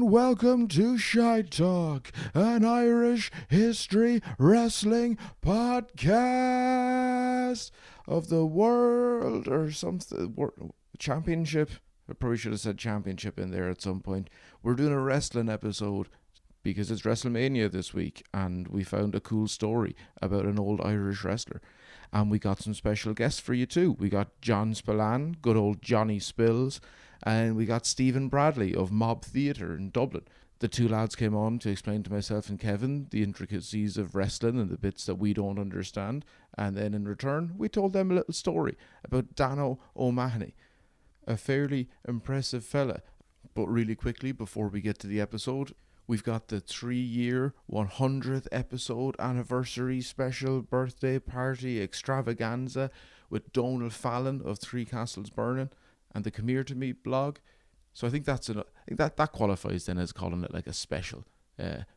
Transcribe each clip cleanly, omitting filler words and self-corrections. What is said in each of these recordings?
welcome to Shite Talk, an Irish history wrestling podcast of the world or something. Championship. I probably should have said championship in there at some point. We're doing a wrestling episode because it's WrestleMania this week, and we found a cool story about an old Irish wrestler. And we got some special guests for you too. We got John Spillane, good old Johnny Spills, and we got Stephen Bradley of Mob Theatre in Dublin. The two lads came on to explain to myself and Kevin the intricacies of wrestling and the bits that we don't understand. And then in return, we told them a little story about Danno O'Mahony, a fairly impressive fella. But really quickly, before we get to the episode, we've got the 3-year, 100th episode anniversary special birthday party extravaganza with Donal Fallon of Three Castles Burning and the Come Here To Me blog. So I think that qualifies then as calling it like a special.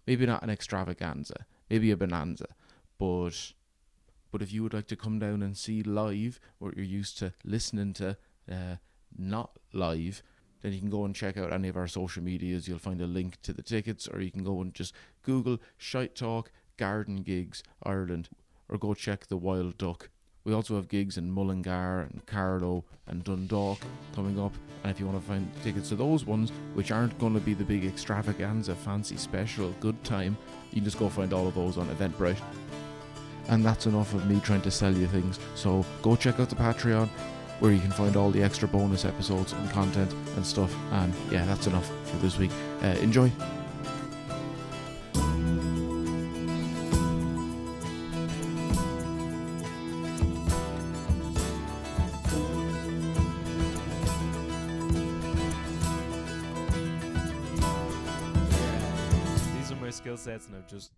Maybe not an extravaganza, maybe a bonanza. But if you would like to come down and see live what you're used to listening to not live, then you can go and check out any of our social medias. You'll find a link to the tickets, or you can go and just Google Shite Talk Garden Gigs Ireland, or go check the Wild Duck. We also have gigs in Mullingar and Carlow and Dundalk coming up, and if you want to find tickets to those ones, which aren't going to be the big extravaganza, fancy special, good time, you can just go find all of those on Eventbrite. And that's enough of me trying to sell you things, so go check out the Patreon, where you can find all the extra bonus episodes and content and stuff. And yeah, that's enough for this week. Enjoy. Skill sets, and I've just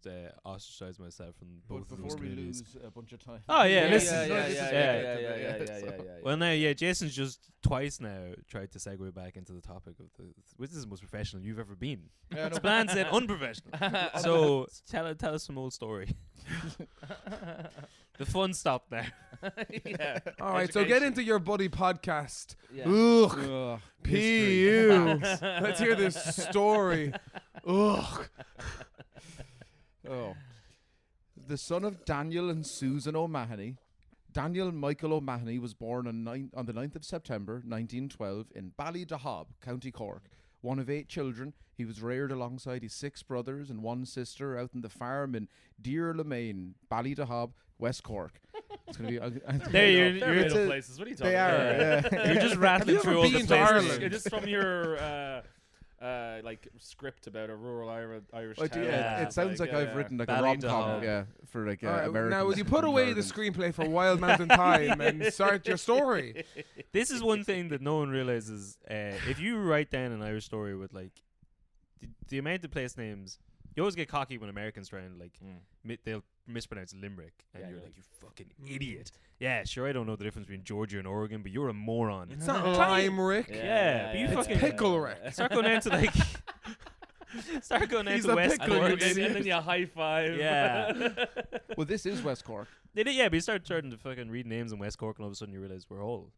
ostracized myself from both of those communities. Before we lose a bunch of time. Oh yeah, listen. Yeah. Well, now, yeah, Jason's just twice now tried to segue back into the topic of which is the most professional you've ever been. Yeah, no. Spillane said unprofessional. So tell us some old story. The fun stopped there. Yeah. All right, so get into your buddy podcast. Yeah. Ugh. P.U. Let's hear this story. Ugh. Oh. The son of Daniel and Susan O'Mahony, Daniel Michael O'Mahony was born on the 9th of September 1912 in Ballydehob, County Cork. One of 8 children, he was reared alongside his 6 brothers and 1 sister out in the farm in Deer Lemaine, Ballydehob, West Cork. It's gonna be There, They're you're real places. What are you talking they about? are. Yeah. you're just rattling Have you through ever all the been to places. Ireland? You're just from your like script about a rural Irish Oh, town. Yeah. it sounds like I've written like a Ballydehob. rom-com, yeah, for like All right, American. now, would you put away the screenplay for Wild Mountain Thyme and start your story? This is one thing that no one realizes. If you write down an Irish story with like the amount of place names, you always get cocky when Americans try and like they'll mispronounce Limerick, and Yeah, you're you're like, you fucking idiot. Yeah, sure, I don't know the difference between Georgia and Oregon, but you're a moron. It's not Limerick. Yeah, but you It's fucking Pickle Rick. start going down to like start going down He's to a West pickle, Cork. you and idiot. then you high five. Yeah. Well, this is West Cork. They did, yeah, but you start starting to fucking read names in West Cork, and all of a sudden you realize we're all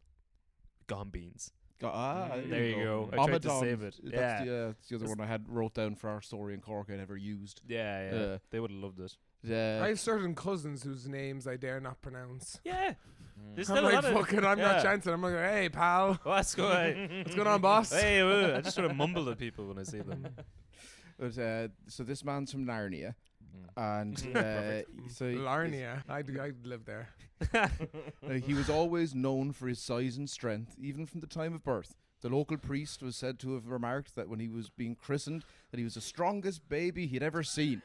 gone beans. There you go. I tried to Amadon. save it. That's Yeah. the other one I had wrote down for our story in Cork I never used. Yeah. They would have loved it. I have certain cousins whose names I dare not pronounce. Yeah. There's I'm still a like, lot of fucking, I'm yeah. not chancing. I'm like, hey, pal. What's going What's going on, boss? Hey, I just sort of mumble at people when I see them. But so this man's from Narnia, and so Larnia. I'd live there. he was always known for his size and strength, even from the time of birth. The local priest was said to have remarked that when he was being christened, that he was the strongest baby he'd ever seen.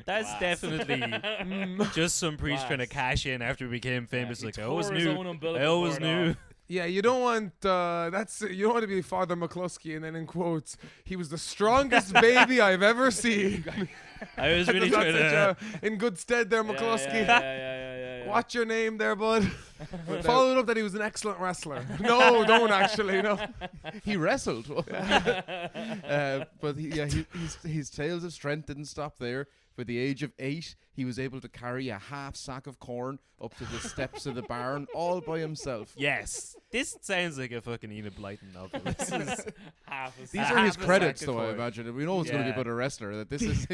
That's definitely just some priest trying to cash in after he became famous. Like, I always knew. Yeah, you don't want you don't want to be Father McCluskey and then in quotes, he was the strongest baby I've ever seen. I was really trying to. In good stead there, McCluskey. Yeah. Watch your name there, bud. Followed up that he was an excellent wrestler. No, don't actually. No, He wrestled. But his tales of strength didn't stop there. By the age of 8, he was able to carry a half sack of corn up to the steps of the barn all by himself. Yes. This sounds like a fucking Enid Blyton novel. This is These are his half a credits, sack of though. I toy. imagine we know it's going to be Yeah. about a wrestler. That this is.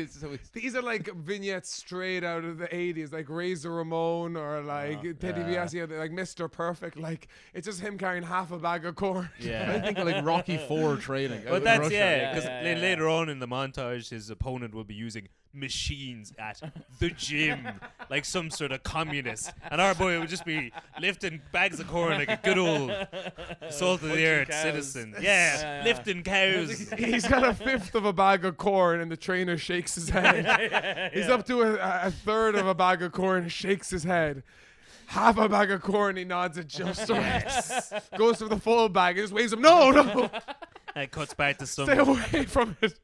These are like vignettes straight out of the 80s, like Razor Ramon or like Teddy yeah. Biasi, like Mr. Perfect. Like it's just him carrying half a bag of corn. I Yeah. think of like Rocky IV training. out But in that's Russia. because Yeah. later on in the montage, his opponent will be using machines at the gym, like some sort of communist, and our boy would just be lifting bags of corn like a good old salt of the Punching earth cows. citizen. Yeah. Lifting cows. He's got a fifth of a bag of corn, and the trainer shakes his head. He's up to a third of a bag of corn, shakes his head. Half a bag of corn, he nods it just right. Goes for the full bag and just waves him. No, And it cuts back to stay some away from it.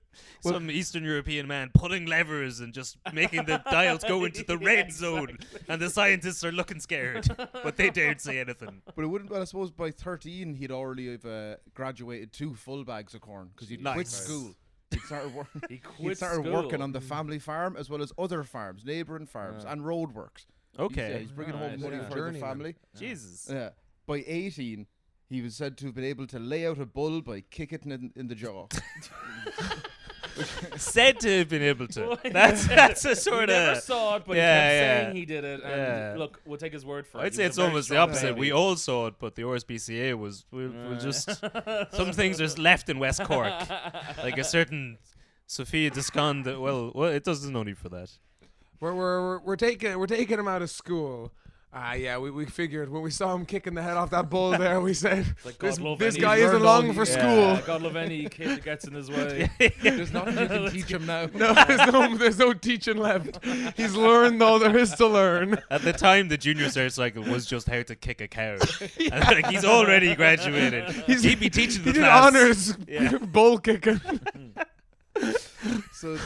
Eastern European man pulling levers and just making the dials go into the red zone, and the scientists are looking scared, but they daren't say anything. But it wouldn't. Well, I suppose by 13 he'd already have graduated 2 full bags of corn because he'd quit Nice. school. He'd started, He he'd started working on the family farm as well as other farms, neighbouring farms, and road works. Okay. He's bringing home Right, money yeah. for the Journeyman. family. Jesus. Yeah. By 18, he was said to have been able to lay out a bull by kicking it in the jaw. Said to have been able to. That's a sort He never of. saw it, but Yeah, he kept yeah. saying he did it. And Yeah. look, we'll take his word for it. I'd He say was it's a very almost the strong opposite. baby. We all saw it, but the RSPCA we'll just some things are left in West Cork, like a certain Sophia Descon. Well, it doesn't no need for that. We're taking him out of school. Yeah, we figured when we saw him kicking the head off that bull there, we said Like, God this, love this any- guy He's isn't learned long all for he- Yeah, school. God love any kid that gets in his way. There's nothing you can teach him now. No, there's no teaching left. He's learned all there is to learn. At the time, the junior cert cycle was just how to kick a cow. And like, he's already graduated. He'd be teaching the He did class. honors Yeah. bull kicking. So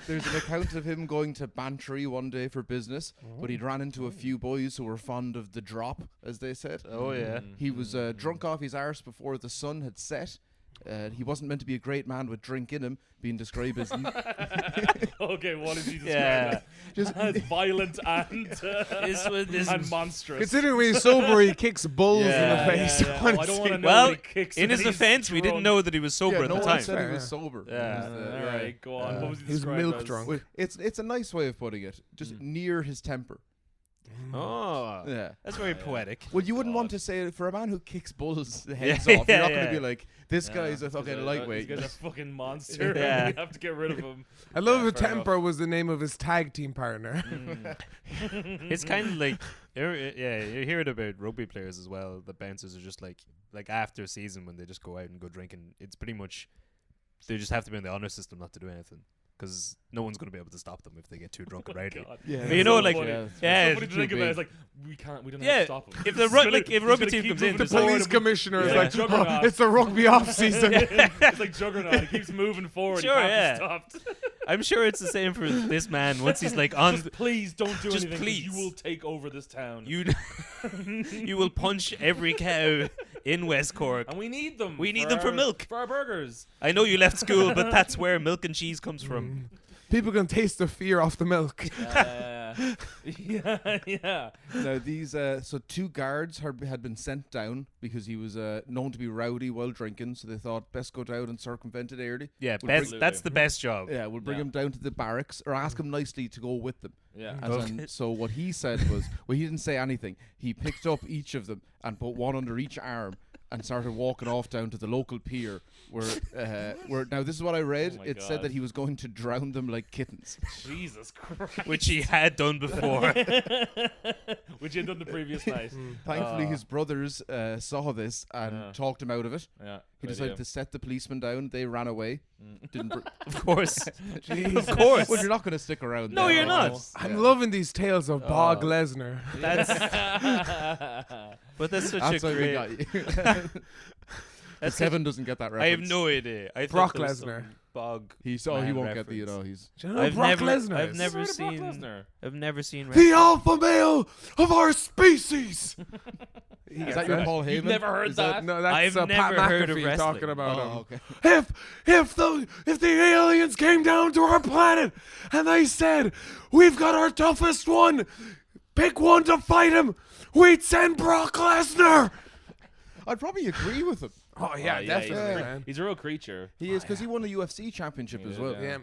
there's an account of him going to Bantry one day for business, but he'd ran into a few boys who were fond of the drop, as they said. Oh yeah. He was drunk off his arse before the sun had set. He wasn't meant to be a great man with drink in him, being described as Okay, what did he describe Yeah. that? As violent and This and monstrous. Considering when he's sober, he kicks bulls in the Yeah, face. Oh, I don't want to know Well, what he kicks in when his he's defense, we didn't drunk. know that he was sober yeah, at no the one time. said he Fair, was yeah. sober. Yeah. All right, go on. What was he He was described milk as? drunk. Well, it's a nice way of putting it. Just near his temper. Oh, Yeah. that's very poetic. Well, you wouldn't want to say it for a man who kicks bulls' heads off. You're yeah, not going to yeah. be like, this Yeah, guy's a This fucking guy's lightweight. This guy's a fucking monster. Yeah. We have to get rid of him. I love Yeah, if fair Temper was the name of his tag team partner. It's kind of like, you hear it about rugby players as well. The bouncers are just like after a season when they just go out and go drinking. It's pretty much they just have to be in the honor system not to do anything because no one's going to be able to stop them if they get too drunk and rowdy. God. Yeah. But you know, So like, funny. yeah, yeah, So funny to think about it. It's like we don't have Yeah, to stop him. if the He's ru- gonna- like, if he's rugby gonna team keep comes in, moving The just forward police and commissioner is Yeah. like, Juggernaut. it's a rugby off season. it's like Juggernaut. He keeps moving forward. Sure, he yeah. can't be stopped. I'm sure it's the same for this man. Once he's like on, Just please don't do Just anything. 'cause please. You will take over this town. you will punch every cow in West Cork. And we need them. We need them for our- milk. For our burgers. I know you left school, but that's where milk and cheese comes from. People can taste the fear off the milk. Yeah. Now these so 2 guards had been sent down because he was known to be rowdy while drinking, so they thought best go down and circumvent it early. Yeah, Would best, bring- that's the best job. Yeah, we'll bring Yeah. him down to the barracks or ask him nicely to go with them. Yeah. And so what he said was, well, he didn't say anything. He picked up each of them and put one under each arm and started walking off down to the local pier where now this is what I read. Oh my It said God. that he was going to drown them like kittens. Jesus Christ. Which he had done before. Which he had done the previous night. Thankfully, his brothers saw this and Yeah. talked him out of it. Yeah. He good decided idea. to set the policeman down. They ran away. Didn't. Of course. Jeez. Of course. Well, you're not going to stick around. No, there. you're not. That's- I'm yeah. loving these tales of Bog Oh. Lesnar. That's but that's such That's a why we great. got you. That's Kevin doesn't get that reference. I have no idea. I Brock thought there was Lesnar. some Bog. He he man won't get the reference. he's. Do you know who Brock Lesnar I've is? never Where's Brock seen. Lesnar? I've never seen. The alpha male of our species. Is that your Paul Heyman? You've never heard Is that? No, that's I've Pat never heard of McAfee wrestling. talking about him. Oh, okay. If the aliens came down to our planet and they said, we've got our toughest one, pick one to fight him, we'd send Brock Lesnar. I'd probably agree with him. Oh yeah, definitely, yeah. man. He's a real creature. He is, because he won the UFC championship He as did, well. yeah.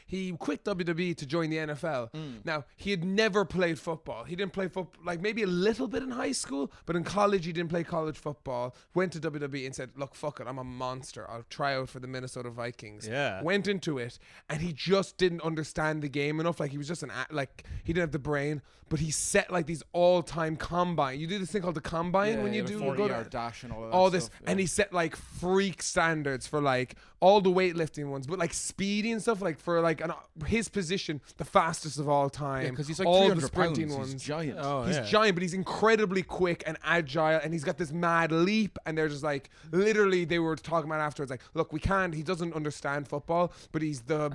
He quit WWE to join the NFL. Now, he had never played football. He didn't play football, like maybe a little bit in high school, but in college he didn't play college football. Went to WWE and said, look, fuck it, I'm a monster. I'll try out for the Minnesota Vikings. Yeah. Went into it, and he just didn't understand the game enough. Like, he was just he didn't have the brain, but he set like these all-time combine. You do this thing called the combine when you do 40-yard dash and all that all this, stuff, and he set like freak standards for like all the weightlifting ones, but like speedy and stuff, like for like his position, the fastest of all time. because he's like all 300 the sprinting pounds. ones. He's giant. Oh, He's yeah. giant, but he's incredibly quick and agile, and he's got this mad leap. And they're just like, literally, they were talking about afterwards, like, look, we can't. He doesn't understand football, but he's the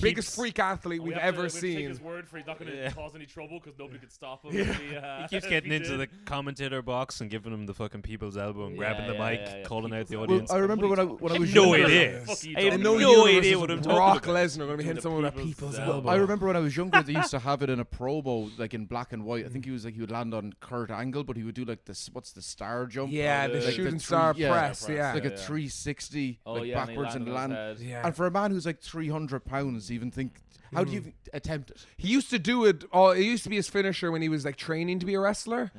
biggest freak athlete we've ever Take seen. his word for he's not going to cause any trouble because nobody could stop him. He keeps getting into the commentator box and giving him the fucking people's elbow and grabbing the mic, calling out the People's audience. I remember when I was no younger. idea. Fuck you, I have Donald. no universe idea is what I'm talking Brock about. Lesnar going to be hitting the someone with a people's people's elbow. elbow. I remember when I was younger, they used to have it in a promo, like in black and white. I think he would land on Kurt Angle, but he would do like this. What's the star jump? Yeah, the Like shooting the star three- yeah, press. press, Yeah, Like a Yeah. 360, Oh, like yeah, backwards and and land. he landed on his head. yeah. And for a man who's like 300 pounds, even think, how do you attempt it? He used to do it. It used to be his finisher when he was like training to be a wrestler.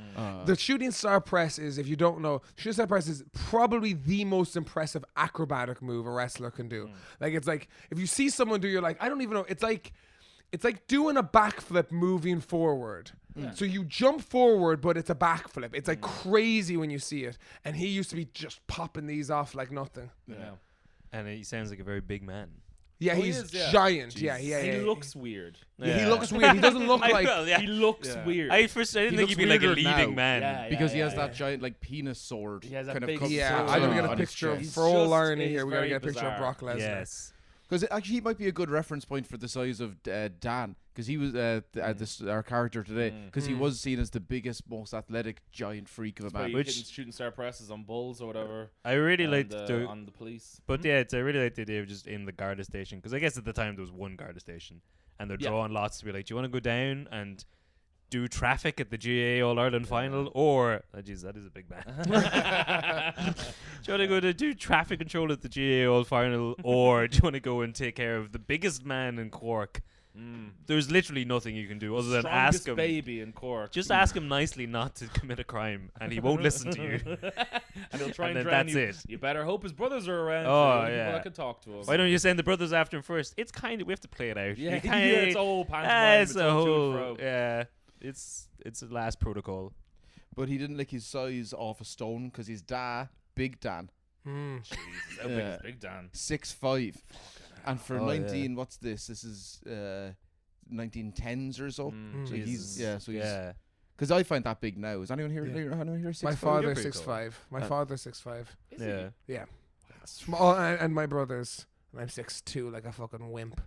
The shooting star press is, if you don't know, shooting star press is probably the most impressive acrobatic move a wrestler can do. Like, it's like if you see someone do, you're like, I don't even know. It's like doing a backflip moving forward. So you jump forward, but it's a backflip. It's like crazy when you see it. And he used to be just popping these off like nothing. Yeah. And he sounds like a very big man. Yeah, Oh, he he's is, yeah. giant. Jesus. Yeah. He looks weird. He looks weird. He doesn't look like. He looks weird. I didn't He think he'd be looks like a weirder leading now. man. Yeah, Because he yeah, has yeah. that giant like penis sword. He has that kind of big comes Yeah, sword I'm gonna get on a his picture chest. for all just- irony he's here. We gotta very get a picture of bizarre. Brock Lesnar. Yes. Because actually, he might be a good reference point for the size of Dan. Because he was our character today. Because he was seen as the biggest, most athletic, giant freak of a man. Which- shooting star presses on bulls or whatever. I really and, liked the. on the police. But yeah, I really like the idea of just in the Garda station, because I guess at the time there was one Garda station, and they're Yeah. drawing lots to be like, do you want to go down and do traffic at the GAA All Ireland final, or jeez, that is a big man. Do you want to go to do traffic control at the GAA All final, or do you want to go and take care of the biggest man in Cork? There's literally nothing you can do other than ask Strongest him. baby in Cork. Just ask him nicely not to commit a crime, and he won't listen to you. and he'll try and and, then drown that's you. it. You better hope his brothers are around. Oh, so yeah. People that can talk to him. Why don't you send the brothers after him first? It's kind of, we have to play it out. Yeah, You kinda- it's a whole pantomime. it's It's a all to and whole, fro. yeah. It's a last protocol. But he didn't lick his size off a stone because his Big Dan, Jesus, how big Yeah. is Big Dan? 6'5", and for Oh, 19, what's this? This is 1910s or so. So Jesus. he's Yeah. because I find that big now. Is anyone here? Yeah. Anyone here 6'5"? My You're father's pretty 6'5". My Uh, father's 6'5". Is Yeah. Yeah. Small, and my brothers. And I'm 6'2", like a fucking wimp.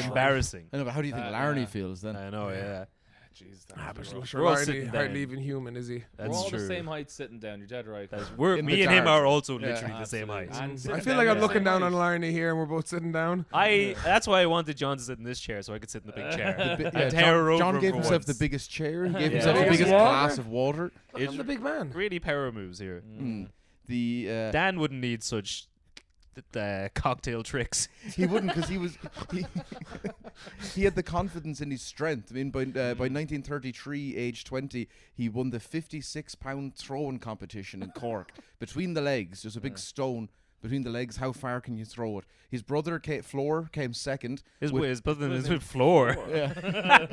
Embarrassing. I know, but how do you think Larry yeah. feels then? I know, yeah. Jeez, Ah, but that's rough. sure, We're all hardly, sitting hardly down. even human, is he? We're That's all true. the same height sitting down. You're dead right. We're, In me the and him dark. are also Yeah. literally the same height. And I sitting feel down like the I'm looking same down height. on Larney here, and we're both sitting down. That's why I wanted John to sit in this chair so I could sit in the big chair. Yeah, tower over John him gave for himself once. the biggest chair. He gave Yeah. himself the Biggest biggest water? glass of water. Look, I'm the big man. Really power moves here. The Dan wouldn't need such cocktail tricks. he wouldn't because he had the confidence in his strength. I mean, by 1933, age 20, he won the 56-pound throwing competition in Cork. Between the legs, there's a big stone between the legs. How far can you throw it? His brother, Floor, came second. His with- brother is with floor. Yeah,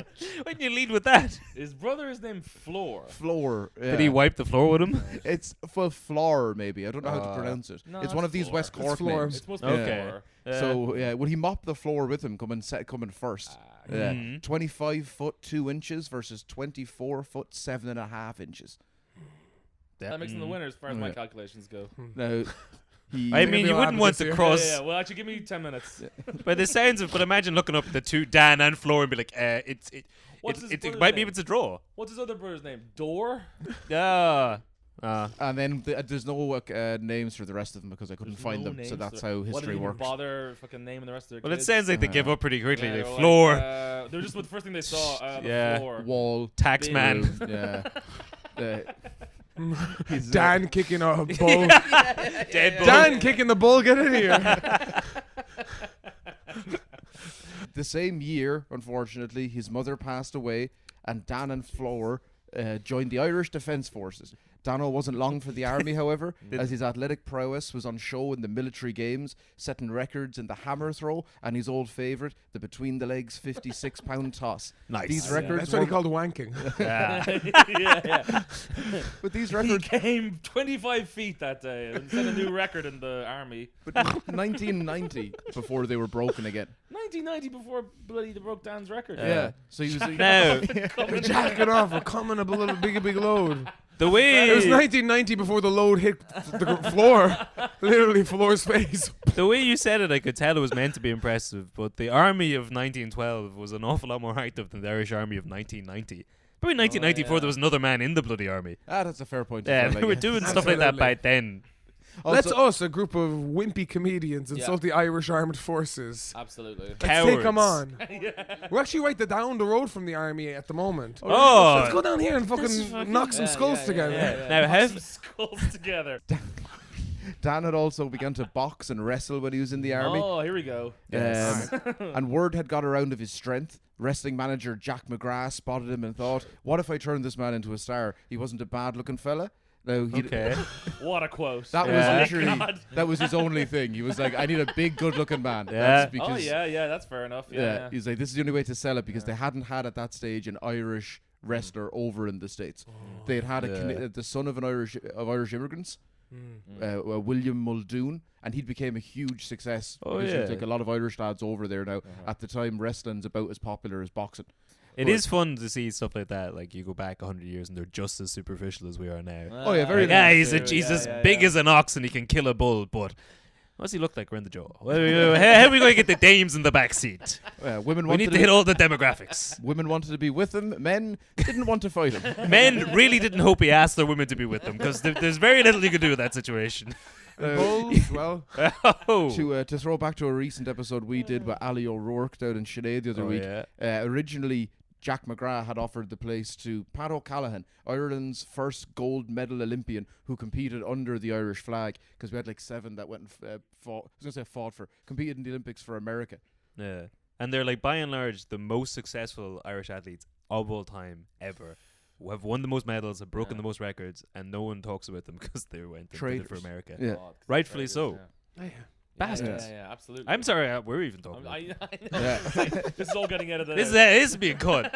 When you lead with that, His brother is named Floor. Floor. Yeah. did he wipe the floor with him? It's Floor, maybe. I don't know how to pronounce it. No, it's one of it's these Floor. West It's Cork Floor. names. It's supposed to be Okay. Floor. So yeah, would he mop the floor with him coming first? Yeah. Mhm. 25 foot 2 inches versus 24 foot 7.5 inches. That makes him the winner as far as my Yeah. calculations go. Now he. I mean, be you all wouldn't want advocates to here. cross. Yeah, well, actually, give me 10 minutes. By the sounds of, but imagine looking up at the two, Dan and Floor, and be like, What's his it brother's might be name? able to draw. What's his other brother's name? Door? And then there's no names for the rest of them because I couldn't find them. So that's how What, history didn't even works. bother fucking naming the rest of their Well, it kids? sounds like they give up pretty quickly. Yeah, They they were Floor, they're just with the first thing they saw. The Yeah. floor. Wall. tax big man. Yeah. Dan kicking a bull. Dead bull. Dan kicking the bull. Get in here. The same year, unfortunately, his mother passed away, and Dan and Flower joined the Irish Defence Forces. Danno wasn't long for the army, however, as his athletic prowess was on show in the military games, setting records in the hammer throw and his old favourite, the between-the-legs 56-pound toss. Nice. These Yeah. records That's what he were... called wanking. yeah. But these He records... came 25 feet that day and set a new record in the army. But 1990, before they were broken again. 1990 before bloody they broke Dan's record. Yeah. So he was... Now, We're jacking off. We're coming up a little big load. the way It was 1990 before the load hit the floor. Literally floor's face. the way you said it, I could tell it was meant to be impressive. But the army of 1912 was an awful lot more active than the Irish army of 1990. Probably 1994, there was another man in the bloody army. That's a fair point. Yeah, as well, they were like, doing stuff like that back then. Let's Also- us, a group of wimpy comedians, insult the Irish armed forces. Absolutely. Let's take them Cowards. on. We're actually right down the road from the army at the moment. Oh, Let's go down here and fucking knock some skulls together. Now, Knock have- some skulls together. Dan had also begun to box and wrestle when he was in the army. Oh, here we go. And word had got around of his strength. Wrestling manager Jack McGrath spotted him and thought, what if I turned this man into a star? He wasn't a bad-looking fella. Now, okay. What a quote. That Yeah. was literally, God. that was his only thing. He was like, I need a big, good-looking man. Yeah. That's because, Oh, yeah, that's fair enough. Yeah. He's like, this is the only way to sell it because they hadn't had at that stage an Irish wrestler over in the States. They'd had the son of Irish immigrants, William Muldoon, and he became a huge success. Oh, because yeah. there's like a lot of Irish lads over there now. At the time, wrestling's about as popular as boxing. It is fun to see stuff like that. Like, you go back 100 years and they're just as superficial as we are now. Oh, yeah, very Like, nice. he's as big as an ox and he can kill a bull, but what's he look like around the jaw? How are we going to get the dames in the back seat? Women We wanted need to hit all the demographics. Women wanted to be with him. Men didn't want to fight him. Men really didn't hope he asked their women to be with them because there's very little you can do with that situation. Bulls, well, Oh. To throw back to a recent episode we did with Ali O'Rourke down in Sinead the other week. Yeah. Originally, Jack McGrath had offered the place to Pat O'Callaghan, Ireland's first gold medal Olympian who competed under the Irish flag, because we had like 7 that went and competed in the Olympics for America. Yeah. And they're like, by and large, the most successful Irish athletes of all time ever, who have won the most medals, have broken the most records, and no one talks about them because they went and did it for Traitors. America. Yeah. Rightfully so. Bastards. Yeah, absolutely. I'm sorry, we're even talking about I it. know. Yeah. This is all getting edited. This out. is being cut.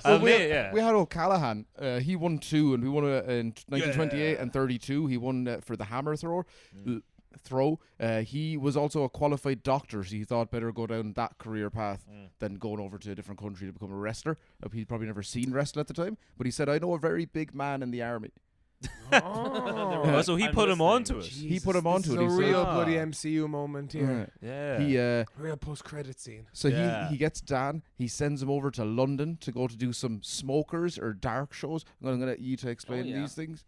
Well, We we had O'Callaghan. He won 2, and we won in 1928 and 32. He won for the hammer throw. He was also a qualified doctor, so he thought better go down that career path than going over to a different country to become a wrestler. He'd probably never seen wrestling at the time, but he said, I know a very big man in the army. Oh, so he I'm put him listening. onto it. He put him onto This it. is He a said- real bloody MCU moment here. Yeah. He Real post-credit scene. So Yeah. he gets Dan. He sends him over to London to go to do some smokers or dark shows. I'm gonna get you to explain yeah. these things.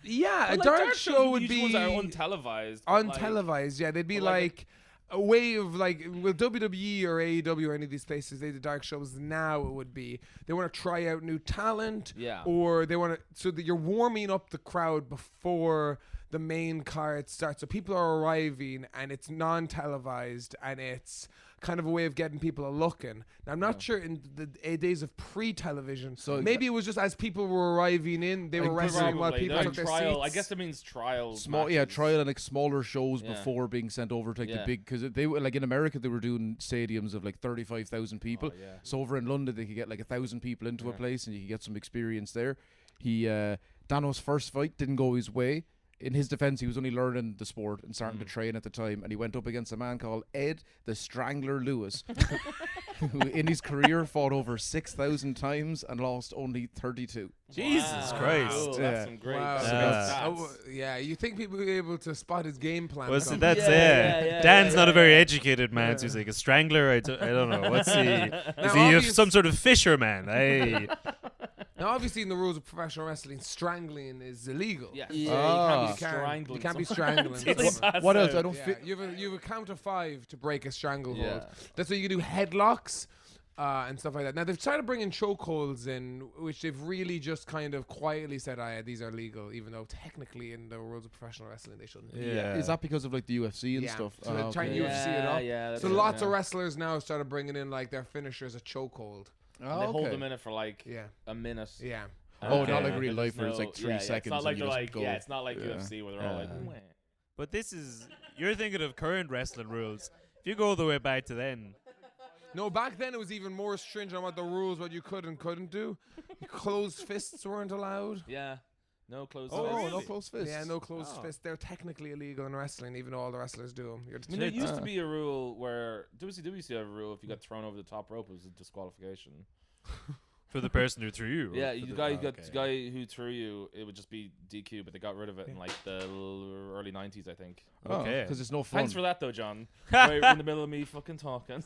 Yeah, Well, a like, dark shows show would usually be ones that are untelevised. but, like, untelevised. Yeah, they'd be but, like, like a way of like, well, WWE or AEW or any of these places, they do dark shows. Now it would be they want to try out new talent, Yeah. or they want to, so that you're warming up the crowd before the main card starts. So people are arriving and it's non-televised and it's kind of a way of getting people a looking. Now, I'm not sure in the days of pre-television, So maybe it was just as people were arriving in, they were Like, wrestling while Probably. people They're took their trial. seats. I guess it means trials. Trial and like smaller shows Yeah. before being sent over to like the Yeah. big, because they were like in America they were doing stadiums of like 35,000 people. Oh, yeah. So over in London they could get like 1,000 people into a place and you could get some experience there. Dano's first fight didn't go his way. In his defense, he was only learning the sport and starting to train at the time, and he went up against a man called Ed the Strangler Lewis, who in his career fought over 6,000 times and lost only 32. Jesus Wow. Christ. Cool, Yeah. That's some great Wow. Yeah. Oh, yeah, you think people would be able to spot his game plan? Well, see, coming. that's Yeah, Dan's not a very yeah. educated man, so he's like a strangler. I don't know. What's he? Is Now, he obvious- some sort of fisherman? Hey. Now, obviously, in the rules of professional wrestling, strangling is illegal. Yes. Yeah, you you can't be strangling. You can't be someone strangling until they someone. pass What else? out. I don't Yeah, fit. you have a count of 5 to break a stranglehold. Yeah. That's why you can do headlocks. and stuff like that. Now they've started bringing chokeholds in, which they've really just kind of quietly said, yeah, these are legal, even though technically in the rules of professional wrestling they shouldn't. Yeah. Is that because of like the UFC and stuff? So they're trying to UFC it up. That's So it, lots of wrestlers now started bringing in like their finisher as a chokehold. And they hold them in it for like Yeah. a minute. Yeah. Oh, Okay. not like real life where it's like 3 yeah, seconds. It's not like and you they're just like go. it's not like UFC where they're all like. Wah. But this is you're thinking of current wrestling rules. If you go all the way back to then, No, back then it was even more stringent on what the rules, what you could and couldn't do. Closed fists weren't allowed. Yeah. No closed Oh, fists. no close fists. Yeah, no closed fists. They're technically illegal in wrestling, even though all the wrestlers do them. I mean, there used to be a rule where WCW used to have a rule if you got thrown over the top rope, it was a disqualification. for the person who threw you. Yeah, for the the- guy who threw you, it would just be DQ, but they got rid of it in like the early 90s, I think. Okay. Because it's no fun. Thanks for that though, John. Right in the middle of me fucking talking.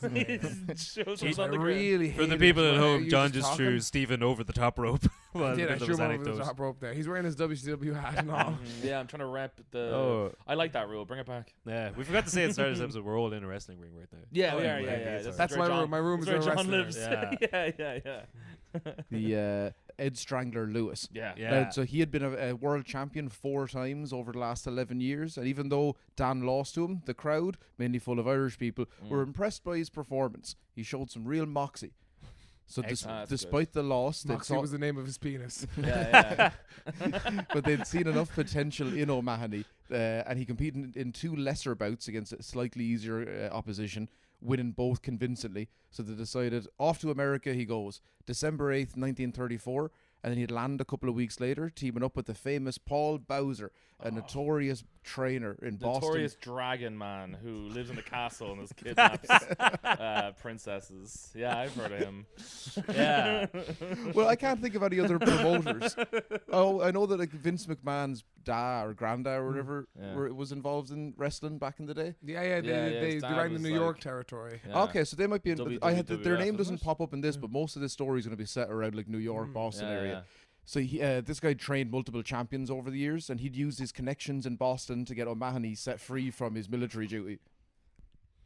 Shows what's on the ground. really For the hated people it at when home, you John just just talking. threw Stephen over the top rope. Well, I did. I in the threw middle him of his over the anecdotes. top rope there. He's wearing his WCW hat and all. Yeah, I'm trying to rep the. Oh. I like that rule. Bring it back. Yeah, we forgot to say at the start of this episode, we're all in a wrestling ring right now. Yeah, Oh, we are. yeah, Yeah, yeah, yeah. That's where my John- room. My room is that's where where John wrestlers. lives. Yeah. yeah. The Ed Strangler Lewis. Yeah. Yeah. So he had been a world champion 4 times over the last 11 years. And even though Dan lost to him, the crowd, mainly full of Irish people, were impressed by his performance. He showed some real moxie. So Excellent. despite the loss, they'd Moxie was the name of his penis. Yeah. but they'd seen enough potential in O'Mahony, and he competed in 2 lesser bouts against a slightly easier opposition, winning both convincingly. So they decided, off to America he goes. December 8th, 1934, and then he'd land a couple of weeks later, teaming up with the famous Paul Bowser, a notorious trainer in Boston. Notorious dragon man who lives in the castle and has kidnaps princesses. Yeah, I've heard of him. Yeah. Well, I can't think of any other promoters. Oh, I know that like Vince McMahon's dad or granddad or whatever was involved in wrestling back in the day. Yeah, they his dad ran the was New like- York territory. Yeah. Okay, so they might be in. I had their WWF, name isn't doesn't it? pop up in this, but most of this story is going to be set around like New York, Boston Yeah, area. yeah. So this guy trained multiple champions over the years, and he'd used his connections in Boston to get O'Mahony set free from his military duty.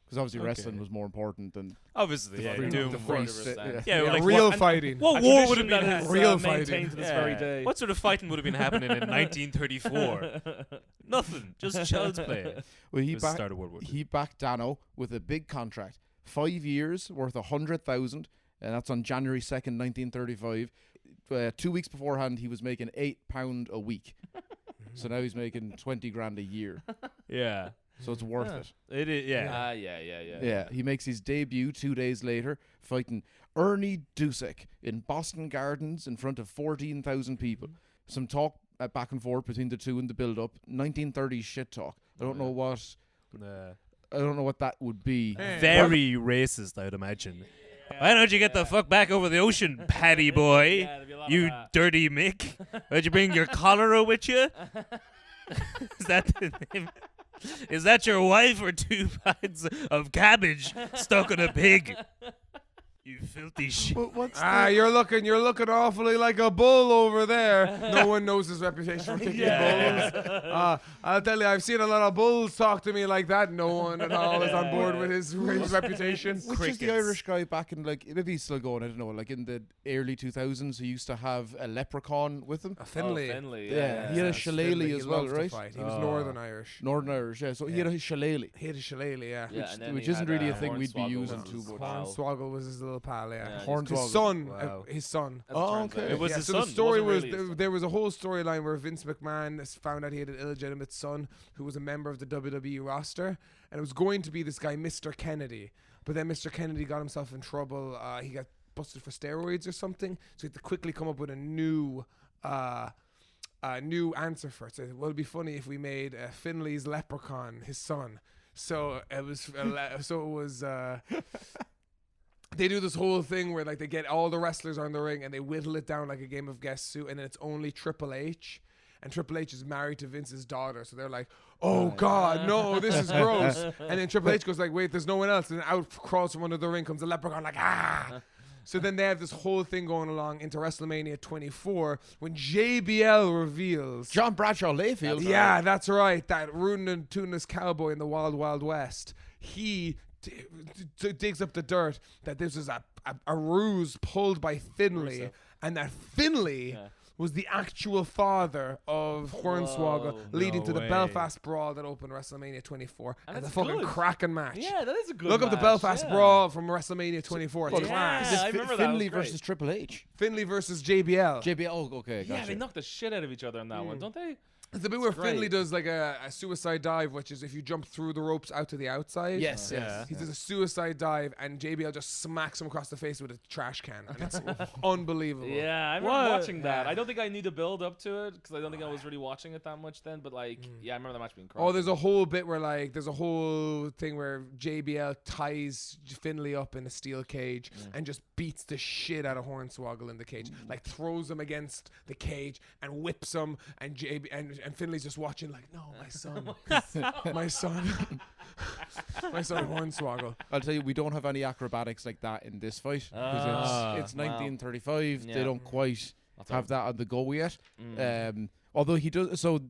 Because obviously wrestling was more important than Obviously, yeah. free- Doing the free free 100%. st- yeah. Yeah, Yeah, like real what, fighting. what A war would have tradition been that is, real maintained fighting. to this very day. What sort of fighting would have been happening in 1934? Nothing, just child's play. Well, It was the start of World War II. he backed Danno with a big contract, 5 years worth 100,000, and that's on January 2nd, 1935. 2 weeks beforehand, he was making £8 a week. So now he's making 20 grand a year. Yeah, So it's worth it. it is. Yeah, Yeah, he makes his debut 2 days later, fighting Ernie Dusek in Boston Gardens in front of 14,000 people. Some talk back and forth between the two in the build-up. 1930s shit talk. I don't know what. I don't know what that would be. Very racist, I'd imagine. Why don't you get the fuck back over the ocean, Paddy boy? You dirty Mick. Why'd you bring your cholera with you? Is that the name? Is that your wife or 2 pints of cabbage stuck on a pig? You filthy shit. What's You're looking awfully like a bull over there. No one knows his reputation for kicking bulls. I'll tell you, I've seen a lot of bulls talk to me like that. No one at all is on board with his reputation. Which is the Irish guy back in, like, maybe he's still going, I don't know, like in the early 2000s who used to have a leprechaun with him? Finlay. Finlay. Yeah, he had a shillelagh as well, right? He was Northern Irish. Northern Irish, yeah. So he had a shillelagh. He had a shillelagh, yeah. Yeah, and then which he isn't had, really a thing we'd be Hornswoggle using was too his much. pal. Hornswoggle was his little pal, yeah. Hornswoggle. His son. Wow. His son. As it Oh, turns okay. out. It was Yeah, his so son. the story Wasn't was really his son. there was a whole storyline where Vince McMahon found out he had an illegitimate son who was a member of the WWE roster, and it was going to be this guy Mr. Kennedy, but then Mr. Kennedy got himself in trouble. He got busted for steroids or something, so he had to quickly come up with a new answer for it. So, well, it'd be funny if we made Finlay's leprechaun his son. So it was they do this whole thing where like they get all the wrestlers on the ring and they whittle it down like a game of Guess Who, and then it's only Triple H. And Triple H is married to Vince's daughter, so they're like, "Oh God, no, this is gross." And then Triple H goes like, "Wait, there's no one else." And out crawls from under the ring comes a leprechaun, like ah. So then they have this whole thing going along into WrestleMania 24 when JBL reveals. John Bradshaw Layfield. Yeah, that's right. That rootin' and tuneless cowboy in the Wild Wild West. He digs up the dirt that this was a ruse pulled by Finlay, Russo. and that Finlay was the actual father of Hornswoggle, Whoa. leading No to the way. Belfast Brawl that opened WrestleMania 24. And And the that's fucking good. cracking match. Yeah, that is a good Look up the match, Belfast yeah. Brawl from WrestleMania 24. It's Yeah. class. I remember that, it was Finlay great. versus Triple H. Finlay versus JBL. JBL. Oh, okay. Yeah, Gotcha. they knocked the shit out of each other in that one, don't they? It's the bit where great. Finlay does like a suicide dive, which is if you jump through the ropes out to the outside. Yes. Yeah. He does a suicide dive, and JBL just smacks him across the face with a trash can. And it's unbelievable. Yeah, I remember What? watching that. Yeah. I don't think I knew to build up to it because I don't think I was really watching it that much then. But like, yeah, I remember the match being crazy. Oh, there's a whole bit where like there's a whole thing where JBL ties Finlay up in a steel cage and just beats the shit out of Hornswoggle in the cage, like throws him against the cage and whips him, and and Finlay's just watching like, no, my son, my son, my son Hornswoggle. I'll tell you, we don't have any acrobatics like that in this fight because it's wow. 1935. Yeah. They don't quite That's have that on the go yet. Mm. Although he does. So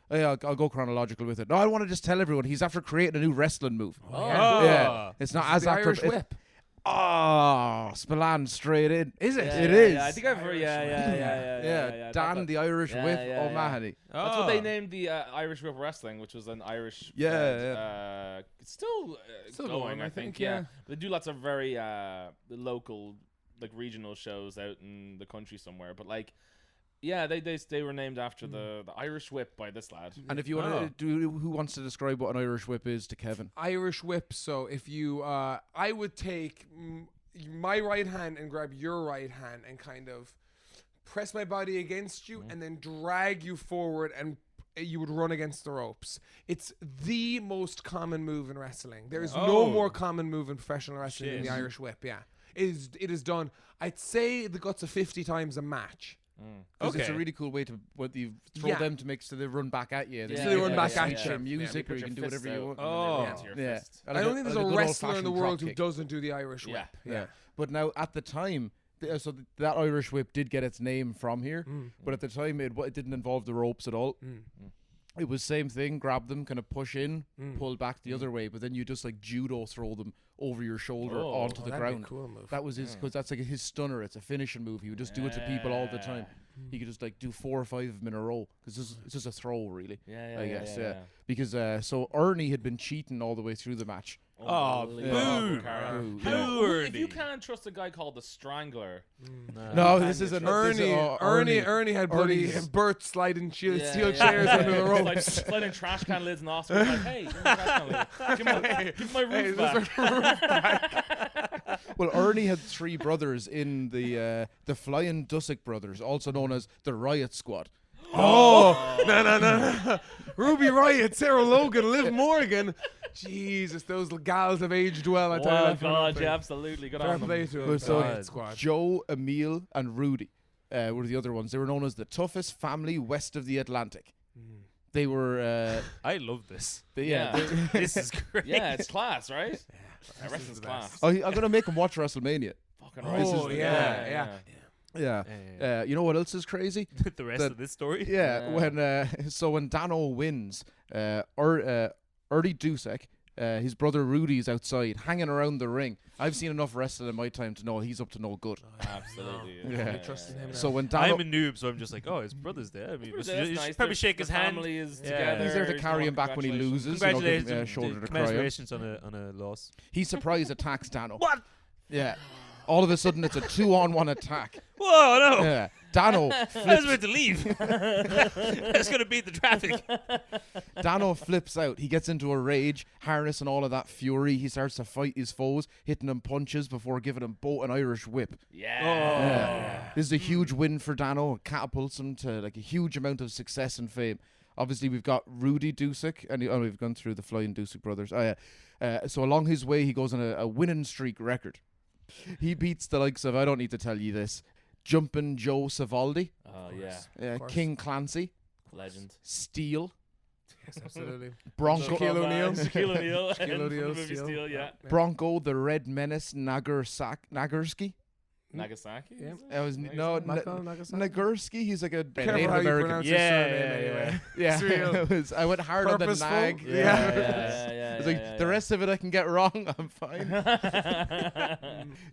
I'll go chronological with it. No, I want to just tell everyone he's after creating a new wrestling move. Oh. Yeah, it's not as the Irish acrobatic. whip. Oh, Spillane straight in. Is it? Yeah, It yeah, is. Yeah, I think I've heard. Yeah. Dan the Irish Yeah, Whip yeah, O'Mahony. That's what they named the Irish Whip Wrestling, which was an Irish. It's still, Still going, going, I I think. think, Yeah. yeah. They do lots of very local, like regional shows out in the country somewhere. But like, yeah, they were named after the Irish Whip by this lad. And if you want to do, who wants to describe what an Irish Whip is to Kevin? Irish whip. So if you, I would take my right hand and grab your right hand and kind of press my body against you and then drag you forward, and you would run against the ropes. It's the most common move in wrestling. There is no more common move in professional wrestling than the Irish whip. Yeah, it is done. I'd say the guts of 50 times a match. Because it's a Okay. really cool way to you throw Yeah. them to make so they run back at you. Yeah, So they run yeah, back yeah, at yeah. you. Your music, Put or you your can do fists whatever you out want. and then they Oh. run to your Yeah. fist. I don't think there's a good wrestler in old-fashioned the drop world who kick. doesn't do the Irish whip. Yeah. But now at the time, that Irish Whip did get its name from here. But at the time, it didn't involve the ropes at all. It was same thing. Grab them, kind of push in, pull back the other way. But then you just like judo throw them over your shoulder onto the that'd be a ground. cool move. That was his, because that's like his stunner. It's a finishing move. He would just do it to people all the time. He could just like do 4 or 5 of them in a row because it's just a throw, really. I guess. Because so Ernie had been cheating all the way through the match. Oh, Boo. boo. Boo. How- if you can't trust a guy called the Strangler, No, this is an Ernie had bloody Ernie's- Bert sliding steel chairs under the Like ropes. sliding trash can lids and hospitals. Like, hey, give me the trash can lid. Give my roof back. Well, Ernie had 3 brothers in the Flying Dussack brothers, also known as the Riot Squad. Oh, no. Ruby Riot, Sarah Logan, Liv Morgan. Jesus, those gals have aged well, I tell you Oh that for God, nothing. yeah, absolutely. Good Fair on play them. to Well, them. so Riot Squad. Joe, Emil, and Rudy were the other ones. They were known as the toughest family west of the Atlantic. They were. I love this. Yeah. This is great. Yeah, it's class, right? Yeah, wrestling's class. I'm gonna make them watch WrestleMania. Fucking right. Oh, yeah. Yeah. You know what else is crazy? The rest That- of this story. Yeah. When Danno wins, Ernie Dusek, his brother Rudy's outside hanging around the ring. I've seen enough wrestling in my time to know he's up to no good. Absolutely. Yeah. Trusting him now. So when I'm Danno, a noob, so I'm just like, oh, his brother's there. I mean, That's you should nice. probably shake his the hand. Family is Yeah. together. he's there to He's carry going, him back when he congratulations. loses. You know, give him, Congratulations, shoulder to cry on. congratulations on a loss. He surprise attacks Danno. What? Yeah. All of a sudden, it's a 2-on-1 attack. Whoa, no! Yeah. Danno I was flips, about to leave. I was gonna beat the traffic. Danno flips out. He gets into a rage, harnessing all of that fury. He starts to fight his foes, hitting them punches before giving them both an Irish whip. Yeah. This is a huge win for Danno. It catapults him to like a huge amount of success and fame. Obviously, we've got Rudy Dusek, and we've gone through the Flying Dusek brothers. So along his way, he goes on a winning streak record. He beats the likes of, I don't need to tell you this, Jumpin' Joe Savaldi, Oh yeah. course. King Clancy, Legend. Steel, Yes, absolutely. Bronco, Shaquille O'Neal. Shaquille O'Neal. Shaquille O'Neal, Movie Steel. Steel, yeah. Bronco, the Red Menace, Nagursky. Nagasaki. Yeah. I was no Michael Nagasaki? Nagurski. He's like a Careful Native how you American. pronounce Yeah, your surname yeah, anyway. Yeah, It's real. I went hard on the Purposeful? nag. Yeah. It's like the rest of it I can get wrong. I'm fine.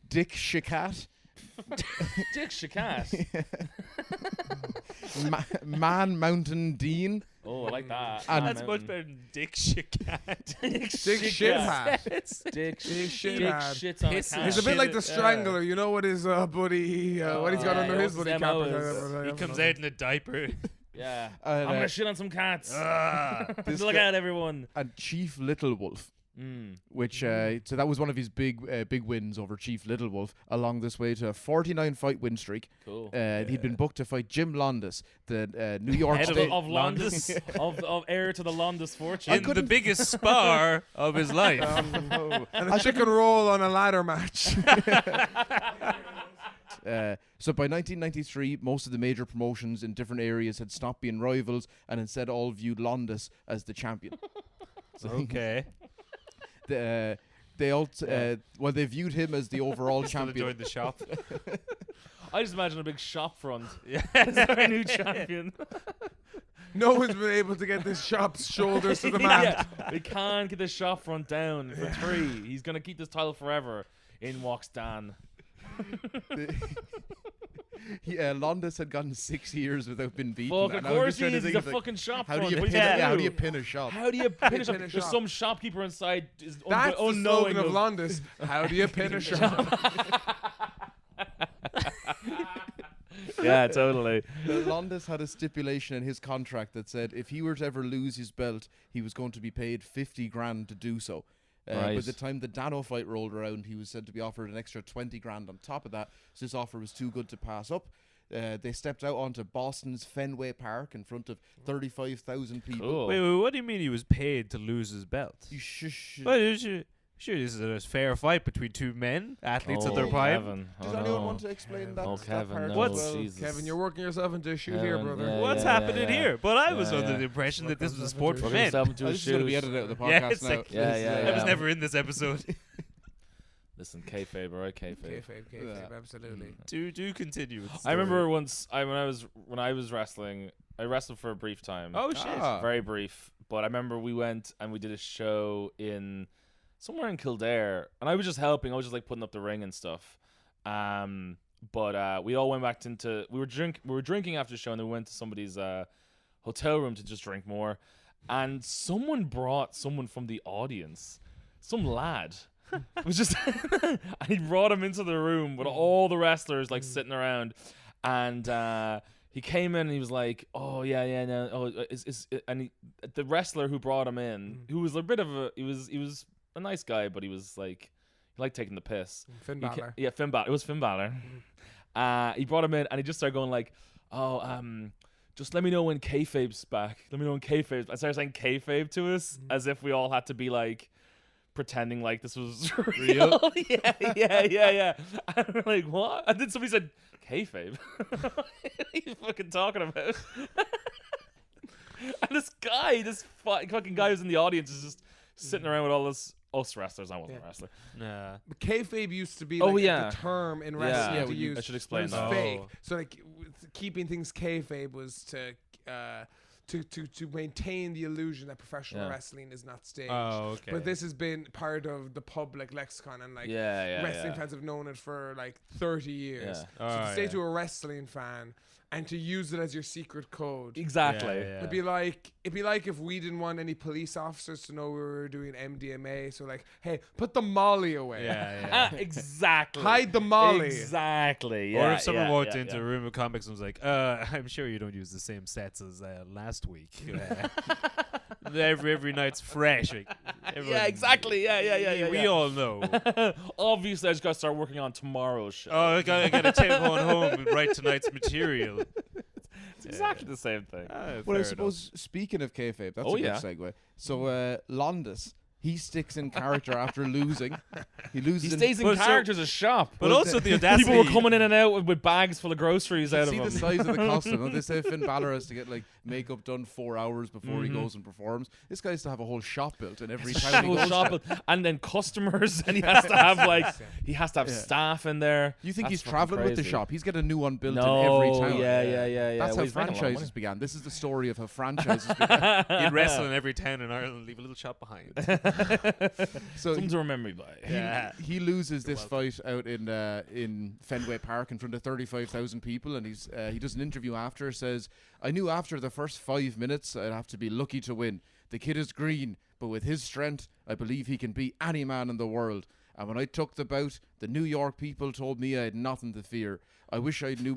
Dick Shikat. Dick Shakat. Man Mountain Dean. Oh, I like that. And- That's much better than Dick Shikat. Dick Shit hat. Dick shit Dick hat. shits on a Piss cat. and He's a bit shit like it- the Strangler. You know what his buddy, what he's got yeah, under yeah, his what's buddy his cap? MO is- He comes out in a diaper. Yeah. And, I'm gonna shit on some cats. This Look guy- out, everyone. and Chief Little Wolf. Mm. Which so that was one of his big wins over Chief Little Wolf along this way to a 49 fight win streak. Cool. He'd been booked to fight Jim Londis, the New York Head State. Of Londis, of heir to the Londis fortune. In the biggest spar of his life. And a chicken roll on a ladder match. So by 1993, most of the major promotions in different areas had stopped being rivals and instead all viewed Londis as the champion. Okay. They they viewed him as the overall Still champion. enjoyed the shop. I just imagine a big shop front. Yeah. As our new champion. No one's been able to get this shop's shoulders to the mat. Yeah, we can't get the shop front down for 3. He's gonna keep this title forever. In walks Dan. Londis had gone 6 years without being beaten. Fuck, of and I was course just he trying to is. He's think a of, like, fucking shop how do front. you What pin? do you How do? do you pin a shop? How do you pin a shop? Pin a There's shop. some shopkeeper inside. Is That's the unknowing slogan of Londis. How do you pin a shop? Yeah, totally. Londis had a stipulation in his contract that said if he were to ever lose his belt, he was going to be paid 50 grand to do so. By Right. the time the Danno fight rolled around, he was said to be offered an extra 20 grand on top of that. So this offer was too good to pass up. They stepped out onto Boston's Fenway Park in front of 35,000 people. Cool. Wait, what do you mean he was paid to lose his belt? You shush. Well, sure, this is a fair fight between two men, athletes at their prime. Kevin. Does Oh, anyone no. want to explain that? Oh, that Kevin, part? no. What's- Jesus. Kevin, you're working yourself into a shoot here, Kevin, brother. yeah, What's yeah, happening yeah. here? But I was Yeah, under yeah. the impression that this was a Working sport for Working men. yourself into a This is going to be shoot. edited out of the Yeah, podcast it's now. like- Yeah, This is, yeah, I was yeah. never in this episode. Listen, kayfabe, alright, kayfabe. Kayfabe, absolutely. do continue. with the I remember story. once when I was wrestling, I wrestled for a brief time. Oh shit! Ah. Very brief. But I remember we went and we did a show in somewhere in Kildare, and I was just helping. I was just like putting up the ring and stuff. But we all went back into we were drinking after the show, and then we went to somebody's hotel room to just drink more. And someone brought someone from the audience, some lad. It was just, and he brought him into the room with all the wrestlers like sitting around, and he came in and he was like, "Oh yeah, no, oh and the wrestler who brought him in, who was a bit of a, he was a nice guy, but he was like, he liked taking the piss. Finn He Balor. yeah, Finn Balor. It was Finn Balor. He brought him in and he just started going like, just let me know when kayfabe's back. Let me know when kayfabe's. I started saying kayfabe to us as if we all had to be like pretending like this was real. yeah. And we're like, what? And then somebody said, kayfabe. What are you fucking talking about? And this guy, this fucking guy who's in the audience is just sitting around with all this us wrestlers. I wasn't a wrestler. Nah. But kayfabe used to be Oh, like yeah. the term in Yeah. wrestling Yeah, to use. I should when explain it was that. fake. Oh. So like keeping things kayfabe was to maintain the illusion that professional Yeah. wrestling is not staged. Oh, okay. But this has been part of the public lexicon, and like Yeah. wrestling fans have known it for like 30 years. Yeah. So to Oh, say yeah. to a wrestling fan and to use it as your secret code. Exactly. Yeah. It'd be like if we didn't want any police officers to know we were doing MDMA. So like, hey, put the Molly away. Yeah. Exactly. Hide the Molly. Exactly. Or Yeah, if someone yeah, walked yeah, into a room of comics and was like, I'm sure you don't use the same sets as last week. Every night's fresh. Like, Yeah, exactly. Yeah. We all know. Obviously, I just got to start working on tomorrow's show. Oh, I gotta take one home and write tonight's material. It's exactly the same thing. Well, I suppose speaking of kayfabe, that's Oh, a good yeah. segue. So Londis, He sticks in character after losing. He loses. He stays in Well, so- character as a shop. But also the audacity. People were coming in and out with bags full of groceries out of See him. the size of the costume. They say Finn Balor has to get like makeup done 4 hours before he Mm-hmm. goes and performs. This guy has to have a whole shop built in every town he Full goes. shop, and then customers, and he has to have Yeah. staff in there. You think That's he's fucking traveling with the crazy. shop? He's getting a new one built No, in every town. yeah. That's Well, how he's making a lot of franchises money. began. This is the story of how franchises began. He'd wrestle in every town in Ireland and leave a little shop behind. So Something to remember me by. Yeah. he loses this fight out in Fenway Park in front of 35,000 people, and he does an interview after. Says, "I knew after the first 5 minutes I'd have to be lucky to win. The kid is green, but with his strength, I believe he can beat any man in the world. And when I took the bout, the New York people told me I had nothing to fear. I wish I knew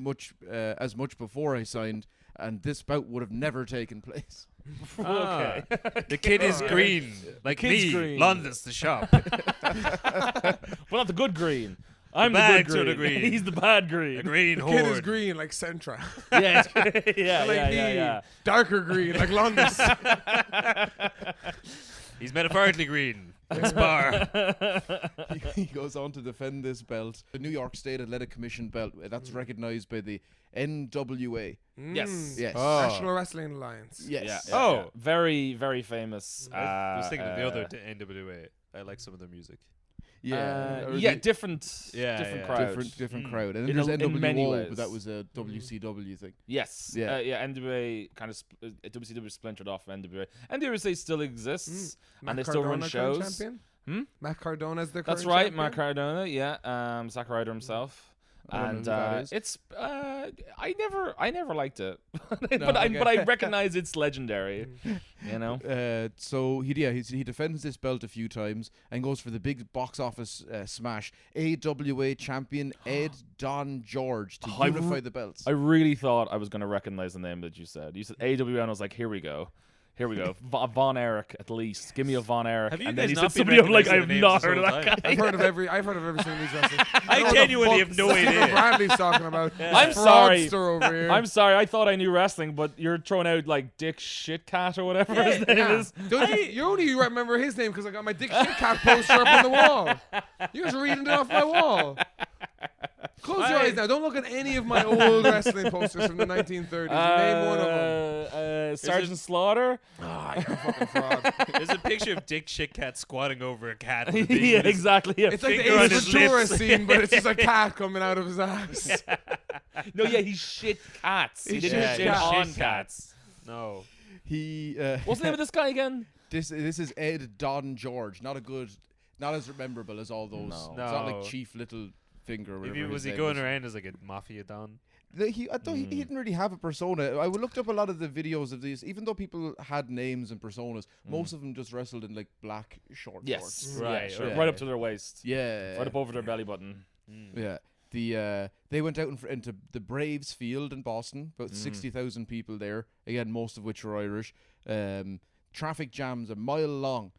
as much before I signed, and this bout would have never taken place." Okay. The kid is green. Like kid's me. green. London's the shop. Well, not the good green. I'm the bad good sort of green. green. He's the bad A green. green The kid is horde. green like Centra. Yeah, like yeah. Darker green like London. He's metaphorically green. Like Spar. He goes on to defend this belt, the New York State Athletic Commission belt. That's recognized by the NWA. Yes. Yes. National Wrestling Alliance. Yes. Oh, very, very famous. I was thinking of the other NWA. I like some of their music. Yeah. Or yeah, the- different Yeah. crowd. different crowd. And then In there's a- in NWO, many but ways. that was a WCW thing. Yes. Yeah. NWA kind of WCW splintered off of NWA. NWA still exists, and Matt they still run Cardona, current shows. champion? Hmm? Matt Cardona is their That's current right, champion? Mark Cardona. Yeah, Zack Ryder himself. I don't know And who that is. it's I never liked it, No, but okay. I recognize it's legendary. You know. So he defends this belt a few times and goes for the big box office smash. AWA champion Ed Don George to I unify re- the belts. I really thought I was going to recognize the name that you said. You said AWA, and I was like, here we go. Von Erich, at least. Give me a Von Erich. Have you and then guys he not said been somebody, I'm like, recognizing I've the names not this heard of whole that guy. I've heard of every single of these wrestlers. I genuinely have no Stephen idea. Bradley's talking about. I'm sorry. Fraudster over here. I'm sorry, I thought I knew wrestling, but you're throwing out like Dick Shitcat or whatever his name Yeah. is. Don't you only remember his name because I got my Dick Shit Cat poster up on the wall. You're just reading it off my wall. Close your eyes now. Don't look at any of my old wrestling posters from the 1930s. Name one of them. Sergeant Slaughter. Ah, you're a fucking fraud. There's a picture of Dick Shitcat squatting over a cat. with a big- Yeah, with his- exactly. Yeah. It's like Finger the on Ace his Ventura lips. scene, but it's just a cat coming out of his ass. No, yeah, he shit cats. He He didn't shit shit cats. on Shit cats. No. He What's the name of this guy again? this is Ed Don George. Not as memorable as all those. No. It's not like No. Chief Littlefinger. Or If whatever he, his was he name going is. around as like a mafia don? I thought he didn't really have a persona. I looked up a lot of the videos of these. Even though people had names and personas, most of them just wrestled in like black short Yes. shorts. Right, Yeah, sure. yeah. Right up to their waist. Yeah. Right up over their belly button. Yeah. They went out into the Braves field in Boston, about 60,000 people there. Again, most of which were Irish. Traffic jams a mile long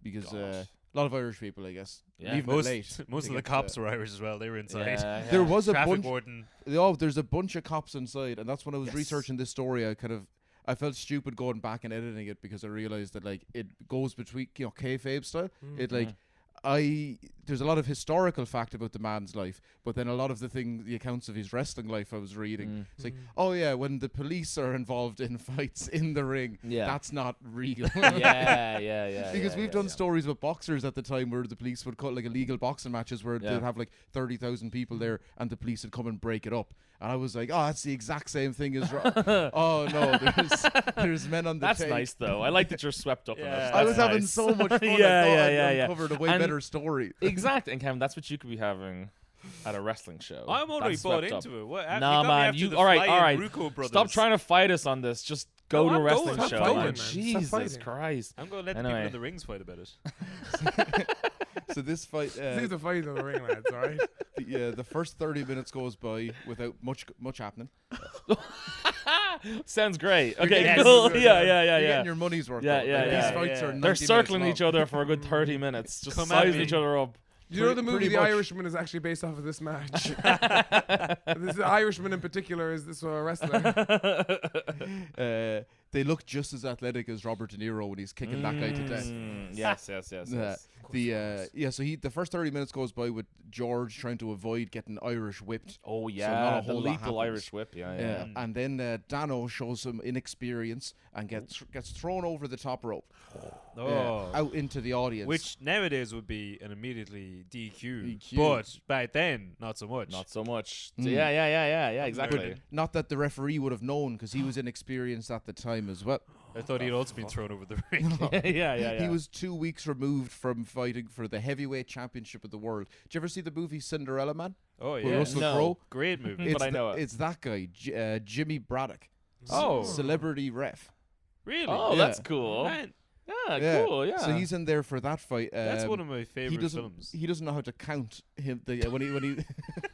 because God. a lot of Irish people, I guess, Yeah. leaving Most, it late. most to of the get to cops were Irish as well. They were inside. There was a Traffic bunch. warden. Oh, there's a bunch of cops inside, and that's when I was Yes. researching this story. I felt stupid going back and editing it because I realized that like it goes between kayfabe style. It like there's a lot of historical fact about the man's life, but then a lot of the accounts of his wrestling life I was reading. It's like, oh yeah, when the police are involved in fights in the ring, Yeah. that's not real. yeah. Because we've done yeah. stories with boxers at the time where the police would cut like illegal boxing matches where Yeah. they'd have like 30,000 people there and the police would come and break it up. And I was like, oh, that's the exact same thing as oh no, there's men on the That's tape. nice though. I like that you're swept up in Yeah. it. I was That's having nice. so much fun. Yeah, I thought yeah, I'd yeah, yeah. uncovered a way And- better story. Exactly, and Kevin, that's what you could be having at a wrestling show. I'm already That's bought swept up. into it. What, Nah, man, you all right. Rucco brothers. Stop trying to fight us on this. Just go No, to a I'm wrestling going. show. Stop fighting, man. man. Stop Jesus fighting. Christ. I'm going to let the Anyway. people in the rings fight about it. So this fight, Leave the fight in the ring, lads, alright? the first 30 minutes goes by without much happening. Sounds great. You're Okay, getting- cool. you're Yeah. getting your money's worth. Yeah, though. yeah, Like, yeah. These fights Yeah. are 90 They're minutes circling long. each other for a good 30 minutes, just Come at sizing me. each other up. Do you know the movie Pretty The much. Irishman is actually based off of this match? This Irishman in particular is this wrestler. they look just as athletic as Robert De Niro when he's kicking that guy to death. Yes. So the first 30 minutes goes by with George trying to avoid getting Irish whipped. Oh not yeah, a the whole lot lethal happens. Irish whip. Yeah. And then Danno shows some inexperience and gets thrown over the top rope out into the audience. Which nowadays would be an immediately DQ, DQ. but back then not so much. Not so much. Mm. Yeah. Exactly. Not that the referee would have known because he was inexperienced at the time as well. I thought he'd also been thrown over the ring. yeah. He was 2 weeks removed from fighting for the heavyweight championship of the world. Did you ever see the movie Cinderella Man? Oh With yeah, Russell No. Crowe? great movie. But I know it. It's that guy, Jimmy Braddock. Oh. Celebrity ref. Really? Oh, Yeah. that's cool. Man, Yeah, cool. Yeah. So he's in there for that fight. that's one of my he favorite doesn't. films. He doesn't know how to count him. When he.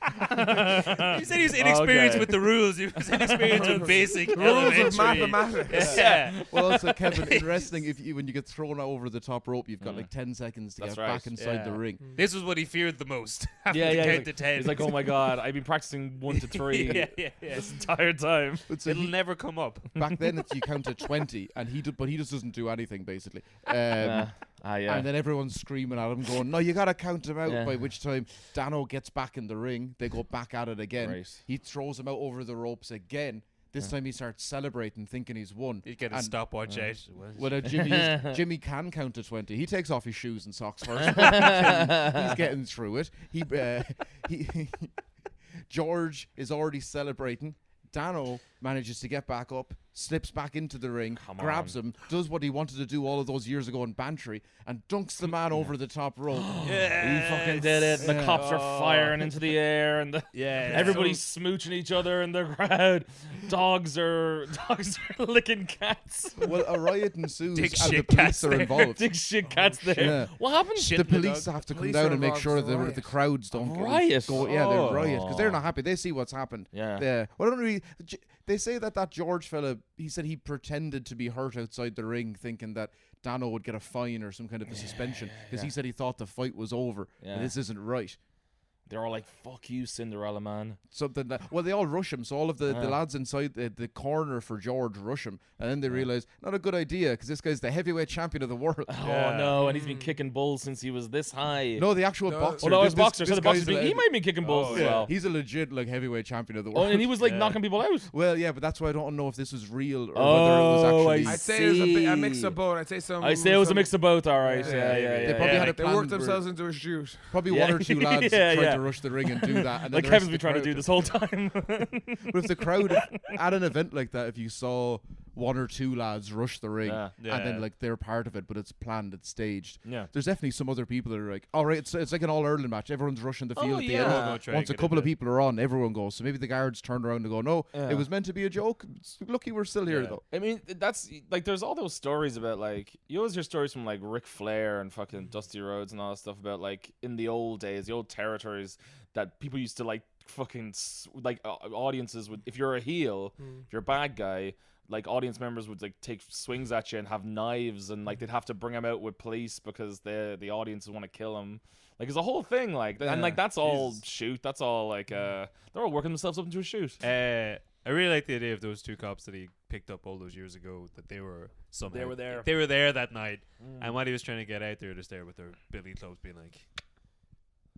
He said he was inexperienced with the rules. He was inexperienced with basic Rules of elementary. mathematics. Yeah. Well, also Kevin, in wrestling, when you get thrown over the top rope, you've got Mm. like 10 seconds to That's get right. back inside the Yeah. ring. This was what he feared the most. Having Yeah, to yeah. count He's to like, 10. he's like, oh my god, I've been practicing 1 to 3 yeah. this entire time. But so It'll he- never come up. back then, you count to 20, and but he just doesn't do anything basically. Yeah. And then everyone's screaming at him, going, "No, you gotta count him out." Yeah. By which time Danno gets back in the ring, they go back at it again. Right. He throws him out over the ropes again. This time he starts celebrating, thinking he's won. You get a And- stopwatch out. Well, Jimmy can count to 20. He takes off his shoes and socks first. He's getting through it. George is already celebrating. Danno manages to get back up, slips back into the ring, Come grabs on. him, does what he wanted to do all of those years ago in Bantry, and dunks the man over the top rope. He fucking did it. And the cops are firing into the air, and everybody's smooching each other in the crowd. Dogs are licking cats. Well, a riot ensues, Dick and the shit police cats are there. involved. Big shit cats there. Yeah. What happened? Shit. The in the police dog. have to come Police down are and make involved sure in that riot. the crowds don't Riot? go. Yeah, they're Oh. riot because they're not happy. They see what's happened. Yeah. Well, I don't really. They say that George fella, he said he pretended to be hurt outside the ring, thinking that Danno would get a fine or some kind of a suspension because he said he thought the fight was over. Yeah. And this isn't right. They're all like, fuck you, Cinderella man. Something that, well, they all rush him. So all of the lads inside the corner for George rush him. And then they realize, not a good idea because this guy's the heavyweight champion of the world. Oh no, and he's been kicking bulls since he was this high. No, the actual No. boxer. Oh no, This- his boxer. So this the boxer's guy's been, he might have been kicking bulls as yeah, well. he's a legit heavyweight champion of the Oh, world. and he was knocking people out. Well, yeah, but that's why I don't know if this was real or whether it was actually. I'd say it was a mix of both. I'd say some. I say it was a mix of both. All right. Yeah, Yeah. They probably had a They plan worked for- themselves into a shoot. Probably Yeah. one or two lads Yeah, tried yeah. to rush the ring and do that. And then Like the rest Kevin's of been the trying to crowd do did. this whole time. But if the crowd at an event like that, if you saw one or two lads rush the ring Yeah. and then they're part of it, but it's planned, it's staged. Yeah. There's definitely some other people that are like, all right, it's like an all Ireland match. Everyone's rushing the field at the yeah. end. Everyone go try Once a and get couple in of people are on, everyone goes. So maybe the guards turned around and go, no, Yeah. it was meant to be a joke. It's lucky we're still here Yeah. though. I mean, that's like, there's all those stories about you always hear stories from Ric Flair and fucking Dusty Rhodes and all that stuff about in the old days, the old territories that people used to fucking audiences would, if you're a heel, if you're a bad guy, audience members would take swings at you and have knives and they'd have to bring him out with police because the audience want to kill him. It's a whole thing and that's all shoot. That's all they're all working themselves up into a shoot. I really like the idea of those two cops that he picked up all those years ago, that they were somehow They were there. They were there that night, and while he was trying to get out, they were just there with their billy clubs, being like,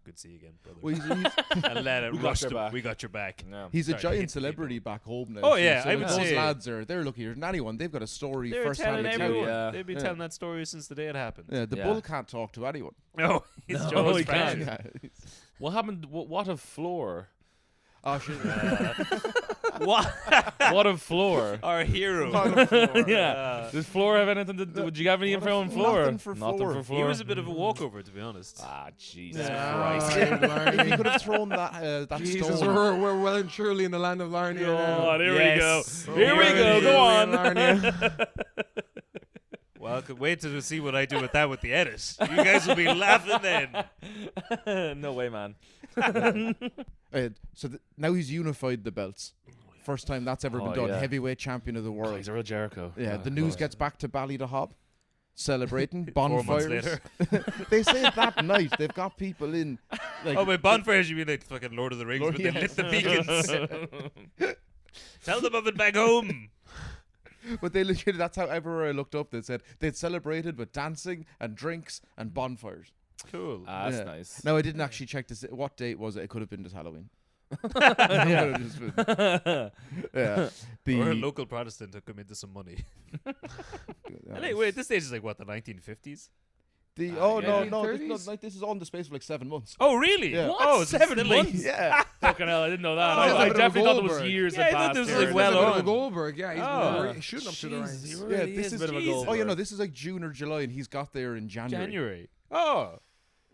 "Good to see you again, brother." Well, And let it We got rush your them. back. We got your back. No. he's a Sorry, giant hit people. celebrity back home now. Oh, too. yeah, so I would those say- lads they're luckier than anyone. They've got a story They were first hand. telling to tell everyone. you. Yeah. They've been Yeah. telling that story since the day it happened. Yeah, the Yeah. bull can't talk to anyone. No, he's No, Joe's he friend. can't. Yeah. What happened? What of Floor? Oh shit. What? What of Floor? Our hero. Yeah. Does Floor have anything to do? Would you have any info on Floor? Nothing for Floor. He was a bit of a walkover, to be honest. Ah, Jesus Yeah. Christ. If he could have thrown that Jesus, stone. we're well and truly in the land of Larnia now. Oh, there Yes. we go. Here we go. Go on. Larnia. Well, I could wait to see what I do with that with the edit. You guys will be laughing then. No way, man. So now he's unified the belts. First time that's ever been done. yeah. Heavyweight champion of the Oh, world. he's a real Jericho. Yeah, Oh, the news God. gets back to Ballydehob, celebrating 4 months bonfires. later. They say that night they've got people in. Oh, by bonfires, you mean like fucking Lord of the Rings, Lord- but they yeah. lit the beacons. Tell them of it back home. But they legit, that's how everywhere I looked up, they said they'd celebrated with dancing and drinks and bonfires. Cool. That's Yeah. nice. Now, I didn't actually check this. What date was it? It could have been this Halloween. Yeah. Or a local Protestant took him into some money. Wait, this stage is like what, the 1950s? Oh, yeah. no, Thirties? this is on the space of like 7 months. Oh, really? Yeah. What? Oh, it's 7 still like- months? Yeah. Fucking hell, I didn't know that. Oh, I it's a bit of definitely thought there was Goldberg. years Yeah, I that thought passed. there was here. like He's well a bit of on. a Goldberg, yeah. He's Oh. been shooting up to the Jesus, ranks. he Yeah, really this is a is bit of a Jesus. Goldberg. Oh, yeah, no, this is like June or July, and he's got there in January. January. Oh,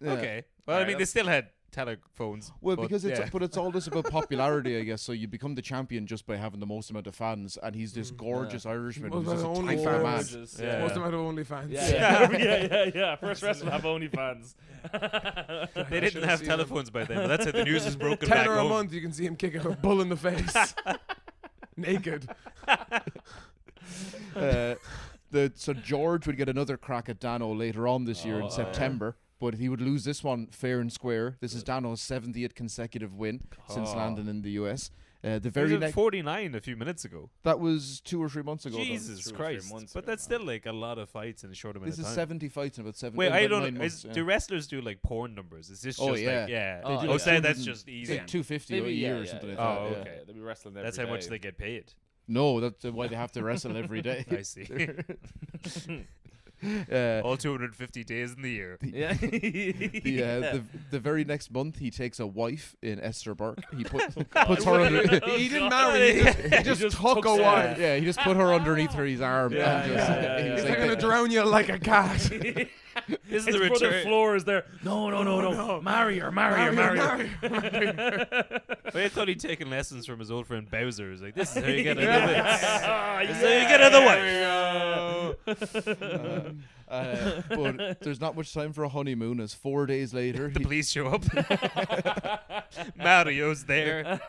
Yeah. okay. Well, I Alright, mean, they still had telephones. Well, but because yeah. it's all this about popularity, I guess. So you become the champion just by having the most amount of fans, and he's this gorgeous Irishman Most who's just a amount of tight little man. OnlyFans. Yeah. Most of them had OnlyFans. Yeah. First wrestler have OnlyFans. They didn't should've have seen telephones by then, but that's how the news is broken back $10 a home. month, you can see him kick a bull in the face. Naked. So George would get another crack at Danno later on this year in September, but he would lose this one fair and square. This is Danno's 70th consecutive win since landing in the US. The He very was at next 49 a few minutes ago. that was 2 or 3 months ago. though. Jesus 2 or 3 Christ! months But ago, that's still like a lot of fights in a short amount This of is time. 70 fights in about 7. Wait, about I 9 don't. months, Do wrestlers do like porn numbers? Is this Oh, just yeah. like yeah? They do Oh, like say that's 200 just It's easy. like 250 Maybe, a year yeah, or something yeah. like Oh, that. okay. They'll be wrestling every That's how much day. they get paid. No, that's why they have to wrestle every day. I see. All 250 days in the year. Yeah. The very next month, he takes a wife in Esther Burke. He puts God. her under. He didn't marry, he just took a wife. Yeah, he just put her underneath his arm. Yeah, and just, yeah, he was He's like, going to drown you like a cat. This is His the brother return. Floor is there. No. Marry her. Wait, I thought he'd taken lessons from his old friend Bowser. He's like, this is how you get a Yeah. This is how you get another wife. but there's not much time for a honeymoon. As 4 days later, The police show up. Mario's there.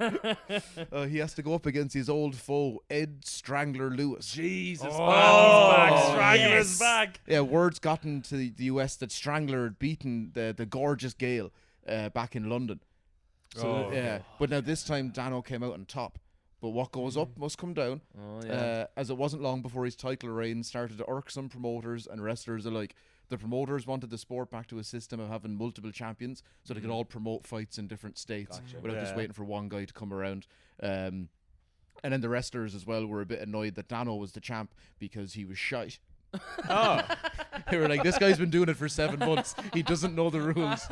he has to go up against his old foe, Ed Strangler Lewis. Jesus. Oh, man, he's back. Strangler's yes. back. Yeah, word's gotten to the US that Strangler had beaten the gorgeous Gale back in London. So Oh. yeah, but now this time Danno came out on top. But what goes up must come down. Oh, yeah. As it wasn't long before his title reign started to irk some promoters and wrestlers alike. The promoters wanted the sport back to a system of having multiple champions so they could all promote fights in different states without just Yeah. waiting for one guy to come around. And then the wrestlers as well were a bit annoyed that Danno was the champ because he was shite. Oh. They were like, this guy's been doing it for 7 months. He doesn't know the rules.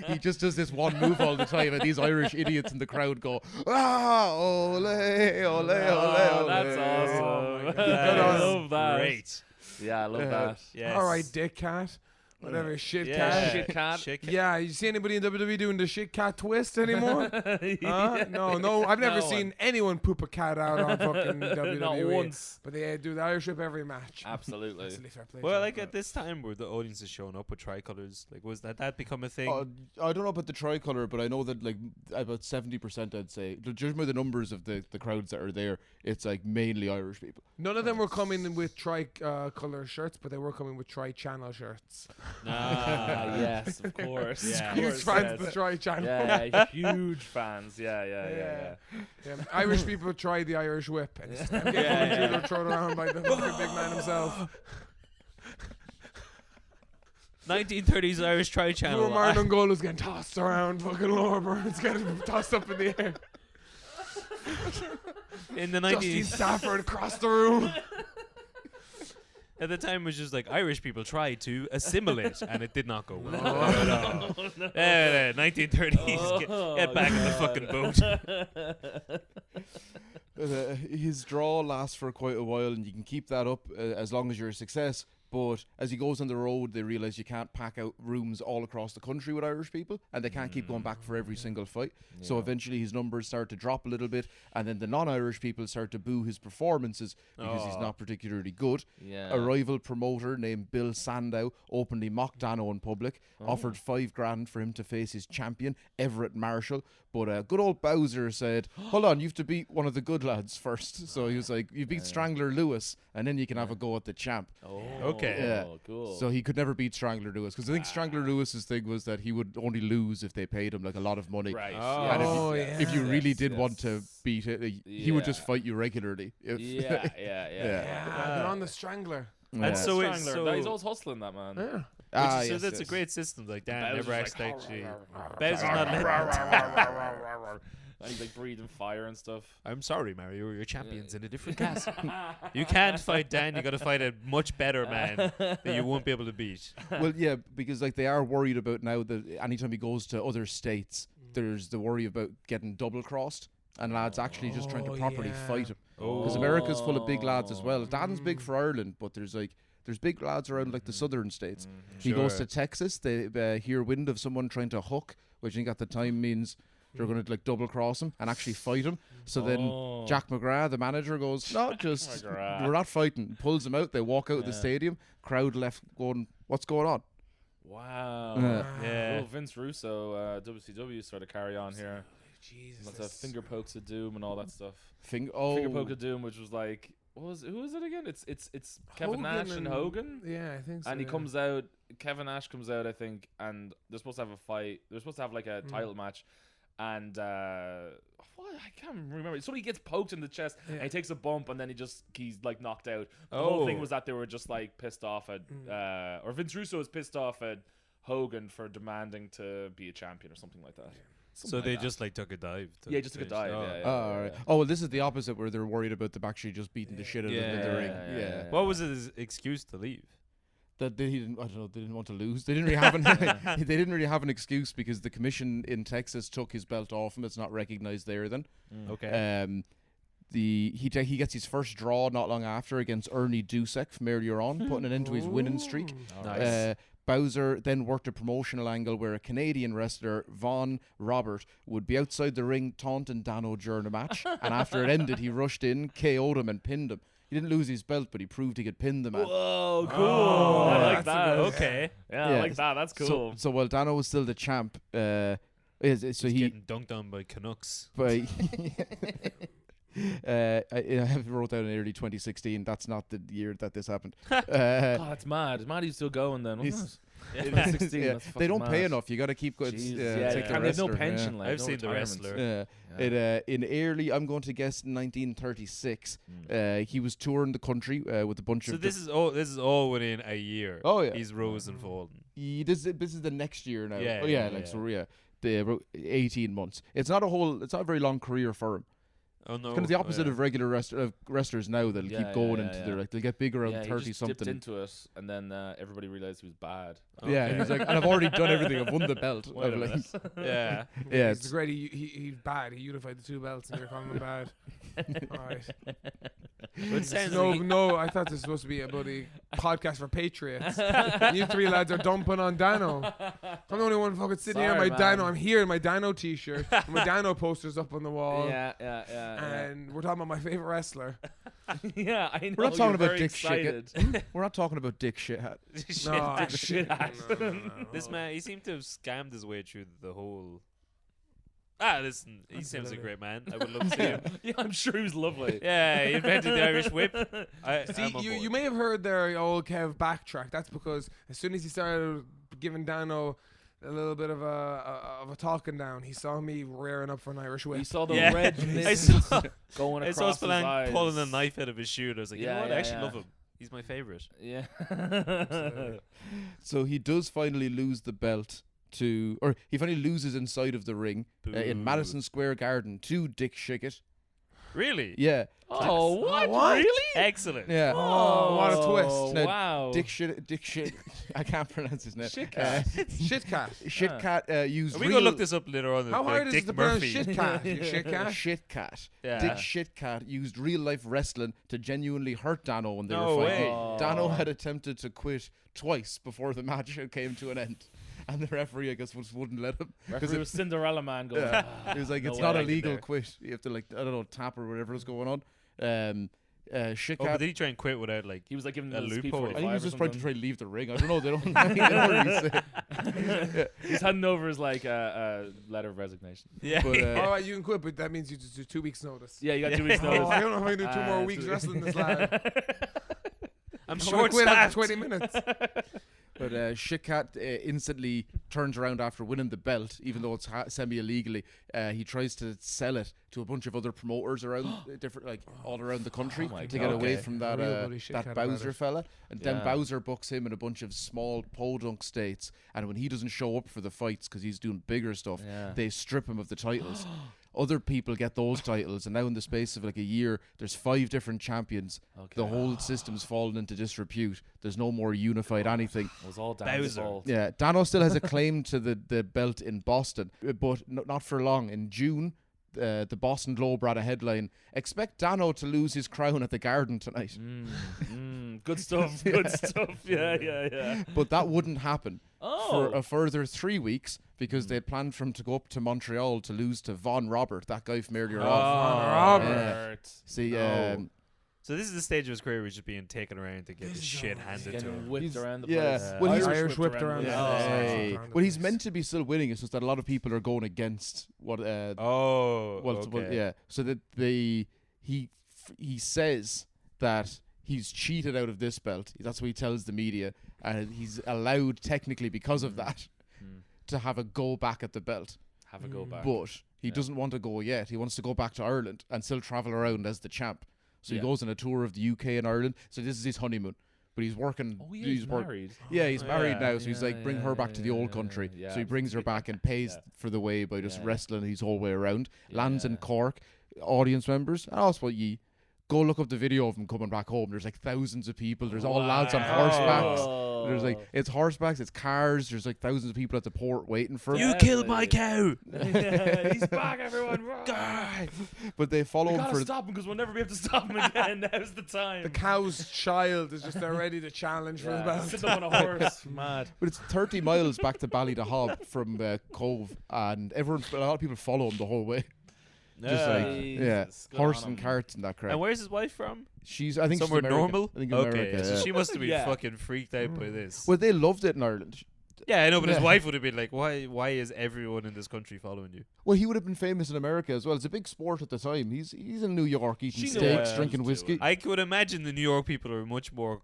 He just does this one move all the time, and these Irish idiots in the crowd go, ole, ole, ole, ole. That's awesome. Oh my God. I love that. Great. Yeah, I love that. Yes. All right, dick cat. Whatever, shit Yeah. cat. Shit cat. Shit cat. Yeah, you see anybody in WWE doing the shit cat twist anymore? Huh? No, I've never No seen anyone poop a cat out on fucking WWE. Not once. But they do the Irish whip every match. Absolutely. Absolutely fair play. Well, to like them. at this time, were the audiences showing up with tricolors? Like, was that become a thing? I don't know about the tricolor, but I know that like about 70%, I'd say, judging by the numbers of the crowds that are there, it's like mainly Irish people. None of them were coming in with tri-color shirts, but they were coming with tri-channel shirts. Yes, of course. Yeah. Of Huge course, fans yes. of the tri-channel. Yeah, huge fans. Yeah. Yeah, Irish people tried the Irish whip and just get Yeah. thrown around by the fucking big man himself. 1930s Irish Poor tri-channel. Martin Goal was getting tossed around. Fucking Laura Burns getting tossed up in the air. In the Justine 90s, Stafford across the room. at the time, it was just like Irish people tried to assimilate, and it did not go well. No. 1930s, get back in the fucking boat. His draw lasts for quite a while, and you can keep that up as long as you're a success. But as he goes on the road, they realise you can't pack out rooms all across the country with Irish people, and they can't keep going back for every single fight. So eventually his numbers start to drop a little bit, and then the non-Irish people start to boo his performances because he's not particularly good. Yeah. A rival promoter named Bill Sandow openly mocked Danno in public, offered $5,000 for him to face his champion, Everett Marshall, But good old Bowser said, hold on, you have to beat one of the good lads first. So he was like, you beat Strangler Lewis, and then you can have a go at the champ. Oh, Okay. Yeah. Cool. So he could never beat Strangler Lewis, because I think Strangler Lewis's thing was that he would only lose if they paid him like a lot of money. Right. And Oh, if you really did want to beat it, he would just Yeah. fight you regularly. Yeah. They're on the Strangler. And so it's Strangler. He's always hustling that man. Yeah. so that's a great system. Like Dan Bowser's never like, actually actually. "Rawr, Bowser's not letting. And he's like breathing fire and stuff. I'm sorry, Mario. You're champions in a different class. You can't fight Dan. You got to fight a much better man that you won't be able to beat. Well, yeah, because like they are worried about now that anytime he goes to other states, there's the worry about getting double crossed and lads actually just trying to properly fight him. Because America's full of big lads as well. Dan's big for Ireland, but there's big lads around like the southern states. He goes to Texas. They hear wind of someone trying to hook, which I think at the time means they're going to like double cross him and actually fight him. So then Jack McGrath, the manager, goes, no, just we're not fighting. Pulls him out. They walk out of the stadium. Crowd left going, what's going on? Wow. Yeah. Well, Vince Russo, WCW sort of carry on here. Jesus. Lots of finger pokes of doom and all that stuff. Finger Poke of doom, which was like, who was it again? It's Kevin Nash and Hogan. Yeah, I think so. And he comes out. Kevin Nash comes out, I think, and they're supposed to have a fight. They're supposed to have like a title match, and I can't remember. So he gets poked in the chest, and he takes a bump, and then he's like knocked out. The whole thing was that they were just like pissed off at, or Vince Russo was pissed off at Hogan for demanding to be a champion or something like that. So they just like took a dive. Yeah, just took a dive. Oh. Yeah, All right. Oh, well, this is the opposite where they're worried about them actually just beating the shit out of him in the ring. Yeah. What was his excuse to leave? That he didn't. I don't know. They didn't want to lose. They didn't really have they didn't really have an excuse because the commission in Texas took his belt off him. It's not recognized there. Then. Okay. He gets his first draw not long after against Ernie Dusek from earlier on, putting an end to his winning streak. Nice. Bowser then worked a promotional angle where a Canadian wrestler, Von Robert, would be outside the ring taunting Danno during a match, and after it ended, he rushed in, KO'd him, and pinned him. He didn't lose his belt, but he proved he could pin the man. Whoa, cool! I like that. Okay. Yeah, I like that. That's cool. So while Danno was still the champ, He's getting dunked on by Canucks. By I wrote down in early 2016. That's not the year that this happened. God, that's mad. It's mad he's still going then, wasn't it? Yeah. 16, Yeah, that's they don't fucking pay mad. enough. You got to keep going. Jeez, take the and there's no wrestler, pension. Like, I've no seen the retirement. wrestler. In early, I'm going to guess 1936. He was touring the country with a bunch So of. this is all within a year. Oh, yeah. He's rose and fallen. This is the next year now. Yeah, Oh yeah, yeah, like yeah. so. Yeah, about 18 months. It's not a very long career for him. Oh no. It's kind of the opposite of regular wrestlers now. They'll keep going into their they'll get big around Yeah, 30 he just something. dipped into it, and then everybody realized he was bad. Yeah, and he's like, and I've already done everything. I've won the belt. Wait a I'm like, minute. Yeah. yeah, He's great. He's bad. He unified the two belts, and you're calling him bad. All right. It sounds No, like no. I thought this was supposed to be a bloody podcast for patriots. You three lads are dumping on Danno. I'm the only one fucking sitting here in my Sorry, Danno. man. I'm here in my Danno t-shirt. And my Danno posters up on the wall. Yeah. And we're talking about my favorite wrestler. Yeah, I know. we're not talking you're about very Dick excited. Shit. We're not talking about Dick Shithead. No, Dick Shithead. no. this man. He seemed to have scammed his way through the whole. Listen, he seems a Absolutely. great man. I would love to see him. Yeah, I'm sure he was lovely. Yeah, he invented the Irish whip. See, I'm on board. you may have heard their old Kev backtrack. That's because as soon as he started giving Danno a little bit of a talking down, he saw me rearing up for an Irish whip. We saw the Yeah. red I mist saw, going I across saw his Spillane eyes. pulling a knife out of his shoe. And I was like, you know Yeah, what? yeah, I actually yeah. love him. He's my favorite. Yeah. So he does finally lose the belt or he finally loses inside of the ring in Boo. Madison Square Garden to Dick Shickett. Really? Yeah, Oh, what? What? Really? Excellent. yeah. Oh, what a twist. No, Wow. Dick Shit. I can't pronounce his name. Shitcat. Shitcat. Shitcat used. Are we going to look this up later on? How like hard is Dick it to pronounce Murphy. shitcat? You shitcat. Shitcat. Yeah. Dick Shitcat used real life wrestling to genuinely hurt Danno when they No were fighting. way. Danno had attempted to quit twice before the match came to an end. And the referee, I guess, just wouldn't let him. Referee was Cinderella Man going. Yeah. "Ah, He was like, no it's way not I get illegal there." quit. You have to, like, I don't know, tap or whatever is going on. Shit Oh, but Cat. did he try and quit without like? He was like giving A the speed loophole. 45 I think he was or just trying to something. try to leave the ring. I don't know. They don't. They don't really say. He's handing over his like letter of resignation. Yeah. But, All right, you can quit, but that means you just do 2 weeks notice. Yeah, you got 2 weeks Oh, notice. I don't know if I can do 2 more weeks so- wrestling this lad. I'm I'm gonna short quit after staffed. 20 minutes. But Shit Cat instantly turns around after winning the belt, even though it's semi-illegally. He tries to sell it to a bunch of other promoters around different, like all around the country, my to God. get away Okay. from that Real bloody Shit that Cat about Bowser it. fella. And then Yeah. Bowser books him in a bunch of small podunk states. And when he doesn't show up for the fights because he's doing bigger stuff, Yeah. they strip him of the titles. Other people get those titles, and now in the space of like a year, there's 5 different champions. Okay. The whole system's fallen into disrepute. There's no more unified anything. It was all Dan's Bowser. fault. Yeah, Danno still has a claim to the belt in Boston, but not for long. In June, the Boston Globe ran a headline: "Expect Danno to lose his crown at the Garden tonight." Good stuff. Good stuff. Yeah. But that wouldn't happen for Oh. a further 3 weeks because they planned for him to go up to Montreal to lose to Von Robert, that guy from earlier on. Robert. See, No. So this is the stage of his career where he's just being taken around to get the shit handed to Getting him. whipped He's- around the yeah. place. Well, he's Irish whipped around the the place. place. Hey. Around the Well, he's place. meant to be still winning. It's just that a lot of people are going against what. Oh, okay. Yeah. So that he says that he's cheated out of this belt. That's what he tells the media, and he's allowed technically because of that to have a go back at the belt. Have a go back. But he doesn't want to go yet. He wants to go back to Ireland and still travel around as the champ. So Yeah. he goes on a tour of the UK and Ireland. So this is his honeymoon. But he's working. Oh, yeah, he's work- married. Yeah, he's married Yeah. now. So he's like, bring her back to the old country. yeah. So he brings her back and pays Yeah. for the way by just Yeah. wrestling his whole way around. Lands in Yeah. Cork. Audience members, and also ye. Go look up the video of him coming back home. There's like thousands of people. There's all lads on horsebacks. There's like it's horsebacks, it's cars. There's like thousands of people at the port waiting for him. You killed my cow. He's back, everyone. But they follow We him gotta for stop him because we'll never be able to stop him again. Now's the time. The cow's child is just there ready to challenge for the belt. Sit up on a horse. Mad. But it's 30 miles back to Ballydehob from Cove, and a lot of people follow him the whole way. Just like Jesus, good horse on and him. carts and that crap. And where's his wife from? She's, I think, Somewhere she's American. normal? I think Okay, America. so yeah. she must have been Yeah. fucking freaked out by this. Well, they loved it in Ireland. Yeah, I know, but his Yeah. wife would have been like, why is everyone in this country following you? Well, he would have been famous in America as well. It's a big sport at the time. He's in New York eating She knew steaks, what she drinking was whiskey. doing. I could imagine the New York people are much more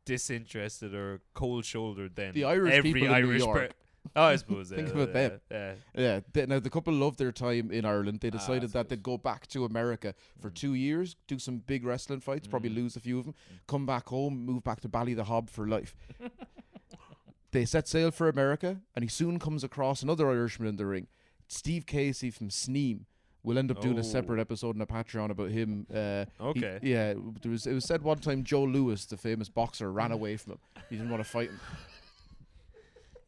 disinterested or cold-shouldered than The Irish every people in New Irish York. Oh, I suppose. Think about them. Yeah. Yeah. Now the couple loved their time in Ireland. They decided that they'd go back to America for 2 years, do some big wrestling fights, probably lose a few of them, come back home, move back to Ballydehob for life. They set sail for America, and he soon comes across another Irishman in the ring, Steve Casey from Sneem. We'll end up doing a separate episode on a Patreon about him. Okay. It was said one time Joe Louis, the famous boxer, ran away from him. He didn't want to fight him.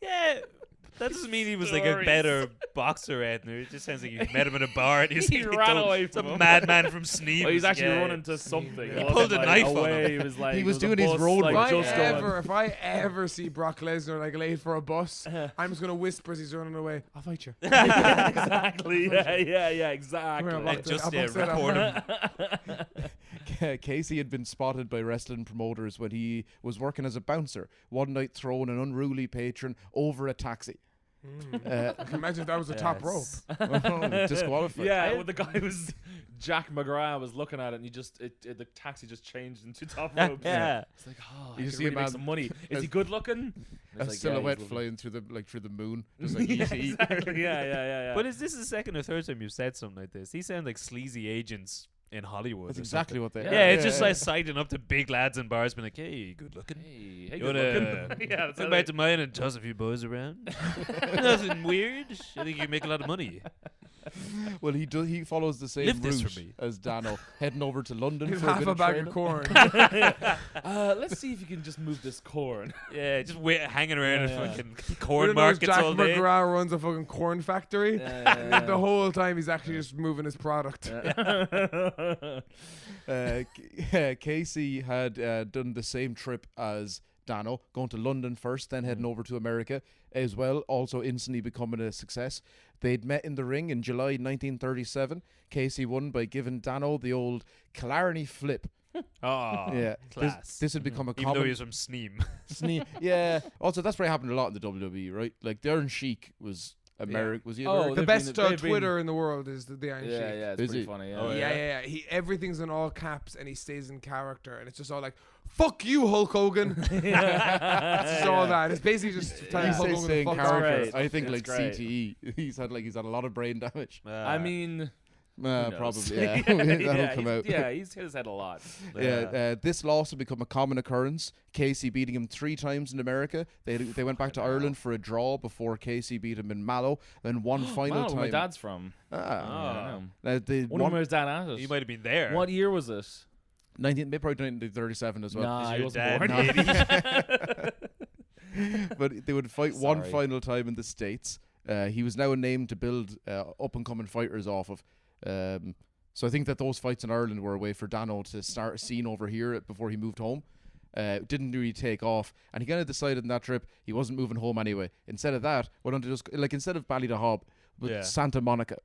Yeah. That doesn't mean he was like a Stories. better boxer, Edna. It just sounds like you met him in a bar and he, was He like, ran "Don't- away some from him." madman from Sneem. Well, he's actually yeah. running to something. He It wasn't pulled a like knife on away. him. He was like, He was there a doing his bus, road like, work. just going. If I ever see Brock Lesnar like late for a bus, I'm just gonna whisper as he's running away. I'll fight you. Exactly. Yeah. Exactly. Come here, And I'll just box it up. record him. Casey had been spotted by wrestling promoters when he was working as a bouncer, one night throwing an unruly patron over a taxi. I can imagine if that was a top rope. Disqualified. Yeah, well, the guy was Jack McGrath was looking at it, and he just the taxi just changed into top ropes. Yeah. It's like, oh, You I see could really a make man- some money. Is a- he good looking? A silhouette flying through the moon, just like Yeah, E.T. exactly. Yeah. But is this the second or third time you've said something like this? These sound like sleazy agents in Hollywood. That's or exactly something. what they. Yeah, are. it's just like siding up to big lads in bars, being like, "Hey, good looking. Hey, You good wanna looking. Yeah, that's come how back they- to mine and toss a few boys around. Nothing weird. I think you make a lot of money." Well, he follows the same Live this route for me. as Danno, heading over to London He's for half bit a of bag training. of corn. Let's see if you can just move this corn. Yeah, just hanging around Yeah, at yeah. fucking We corn don't know if markets Jack all day. McGrath runs a fucking corn factory. The whole time he's actually just moving his product. Casey had done the same trip as Danno, going to London first, then heading over to America as well, also instantly becoming a success. They'd met in the ring in July 1937. Casey won by giving Danno the old Killarney flip, Oh, Yeah, class. this would become a Even though common he was from Sneem. Yeah. Also, that's probably happened a lot in the WWE, right? Like the Iron Sheik was American. Was he Oh, American? The they've best been- they've been- Twitter in the world is the Iron Yeah, Sheik. yeah, it's Is pretty he? funny. Oh, Yeah. Yeah. He everything's in all caps and he stays in character and it's just all like, "Fuck you, Hulk Hogan." It's just all that. It's basically just telling He Hulk says Hogan stay to in fuck off. character. great. I think It's like great. CTE. He's had a lot of brain damage. I mean, who knows? Probably. Yeah, that'll come out. Yeah, he's hit his head a lot. Yeah, this loss will become a common occurrence. Casey beating him 3 times in America. They went back to Ireland for a draw before Casey beat him in Mallow. Then one final Mallow, time. my dad's from. Ah. I don't know. Now, the Wonder where his dad at it. He might have been there. What year was it? probably 1937 as well. Nah, Is he your wasn't dad born. 80? But they would fight one Sorry. final time in the States. He was now a name to build up and coming fighters off of. So I think that those fights in Ireland were a way for Danno to start a scene over here before he moved home. It didn't really take off, and he kind of decided in that trip he wasn't moving home anyway. Instead of that, went on to just instead of Ballydehob, but Yeah. Santa Monica,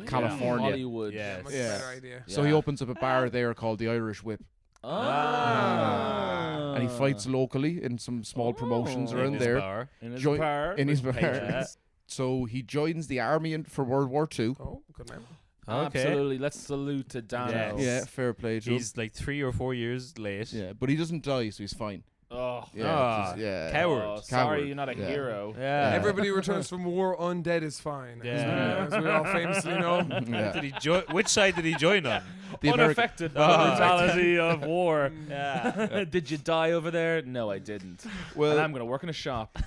California. Hollywood. Yes. Much Yeah. better idea. So he opens up a bar there called the Irish Whip, Ah. and he fights locally in some small promotions Oh. around In his there. bar. in his Join- bar. in his with bar. patrons. So he joins the army for World War II. Oh, good man. Okay. Absolutely. Let's salute to Danno. Yes. Yeah, fair play to him. He's like 3 or 4 years late. Yeah, but he doesn't die, so he's fine. Oh, Yeah, Ah, just- yeah. coward. Oh, sorry, Coward. you're not a Yeah. hero. Yeah. Everybody returns from war undead is fine. Yeah. As we all famously know. Yeah. Did he which side did he join on? The American- Unaffected by the Ah. brutality of war. Yeah. Did you die over there? No, I didn't. Well, And I'm going to work in a shop.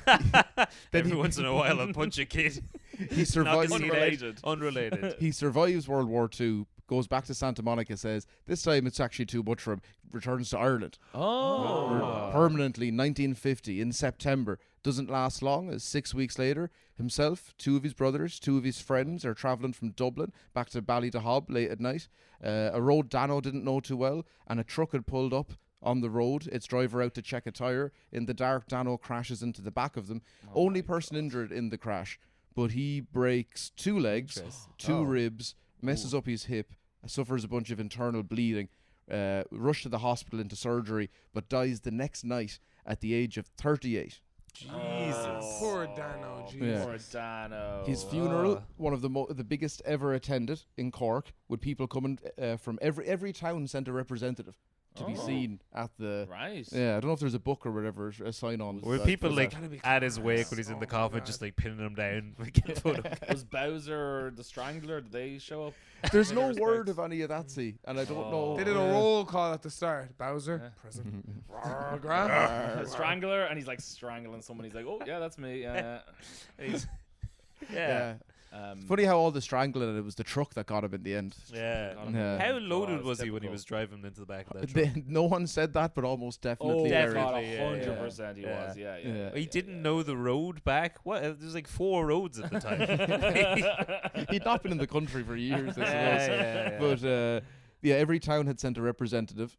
Every once in a while, I'll punch a kid. he Knock survives. his head out. Unrelated. Unrelated. He survives World War II. Goes back to Santa Monica. Says this time it's actually too much for him. Returns to Ireland Oh. permanently. 1950 in September. Doesn't last long. As 6 weeks later, himself, 2 of his brothers, 2 of his friends are travelling from Dublin back to Ballydehob late at night. A road Danno didn't know too well, and a truck had pulled up on the road. Its driver out to check a tire. In the dark, Danno crashes into the back of them. Only person injured in the crash, but he breaks 2 legs, Interesting. 2 ribs, messes up his hip, suffers a bunch of internal bleeding, rushed to the hospital into surgery, but dies the next night at the age of 38. Jesus. Poor Danno, jeez. Yeah. Poor Danno. His funeral, one of the biggest ever attended in Cork, with people coming from every town sent a representative to be Oh. seen at the. Right. Yeah, I don't know if there's a book or whatever, a sign on. Were that people does like that. Gotta be at his class. wake when he's in the Oh, coffin, God. just like pinning him down? Like, get a photo. Was Bowser the Strangler? Did they show up? There's in no respect? word of any of that, see, and I don't know. They did a roll call at the start. Bowser, Yeah. present. Grant. A strangler, and he's like strangling someone. He's like, "Oh yeah, that's me." Yeah. He's- Yeah. Um, Funny how all the strangling and it was the truck that got him in the end. yeah. got him. Yeah. How Oh, loaded it's was he when he typical. was driving into the back of that truck? No one said that, but almost definitely. Oh, very. definitely. definitely, yeah, 100% he yeah. was. Yeah, yeah. Yeah. He didn't know the road back. What? There's like 4 roads at the time. He'd not been in the country for years, I suppose. Yeah. But yeah, every town had sent a representative.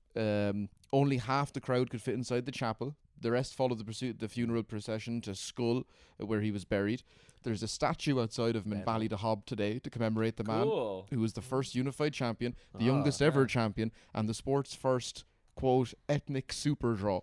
Only half the crowd could fit inside the chapel. The rest followed the funeral procession to Skull, where he was buried. There's a statue outside of him in Ballydehob today to commemorate the man Cool. who was the first unified champion, the youngest ever champion, and the sport's first, quote, ethnic super draw.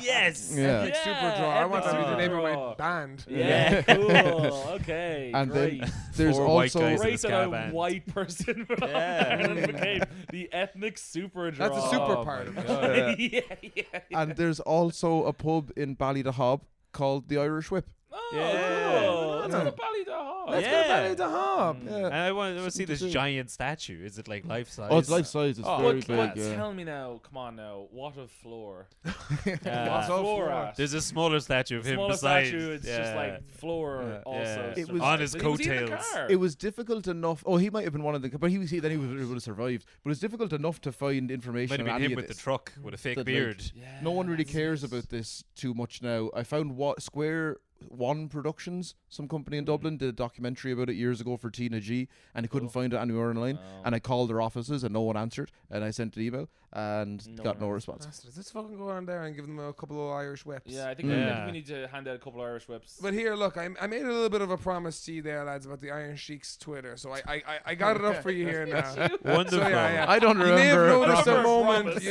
Yes. Yeah. Epic super draw. I want that to be the name of my Draw. band. Yeah, cool. Okay, And great. then there's 4 white also guys in a Great ska that a band. white person Yeah. became the ethnic super draw. That's the super Oh part my of it. God. yeah. and there's also a pub in Ballydehob called the Irish Whip. Oh, Yeah. cool. Let's go Yeah. to Ballydehob. Let's Yeah. go to Ballydehob. Yeah. And I want to see Something this to do. giant statue. Is it like life size? Oh, it's life size. It's Oh, very What, big. what, Yeah. tell me now, come on now, what a floor. Yeah. What's So floor floor. at? There's a smaller statue of him Smaller beside. statue, it's just like floor Yeah. also. Yeah. It was- on his But he was in the coattails. car. It was difficult enough. Oh, he might have been one of the. But he was. Then he would have survived. But it's difficult enough to find information Might have on been any him of with the this. truck with a fake That, like, beard. Yeah, No one really that's cares it. about this too much now. I found what Square One Productions some company in Dublin, did a documentary about it years ago for Tina G, and they couldn't find it anywhere online. And I called their offices and no one answered, and I sent an email and got no response. Bastards. Let's fucking go on there and give them a couple of Irish whips. Yeah, I think we need to hand out a couple of Irish whips. But here, look, I made a little bit of a promise to you there, lads, about the Iron Sheik's Twitter. So I got it up for you here now. Wonderful. So, yeah. I don't remember. You may have noticed a Proper moment. promise.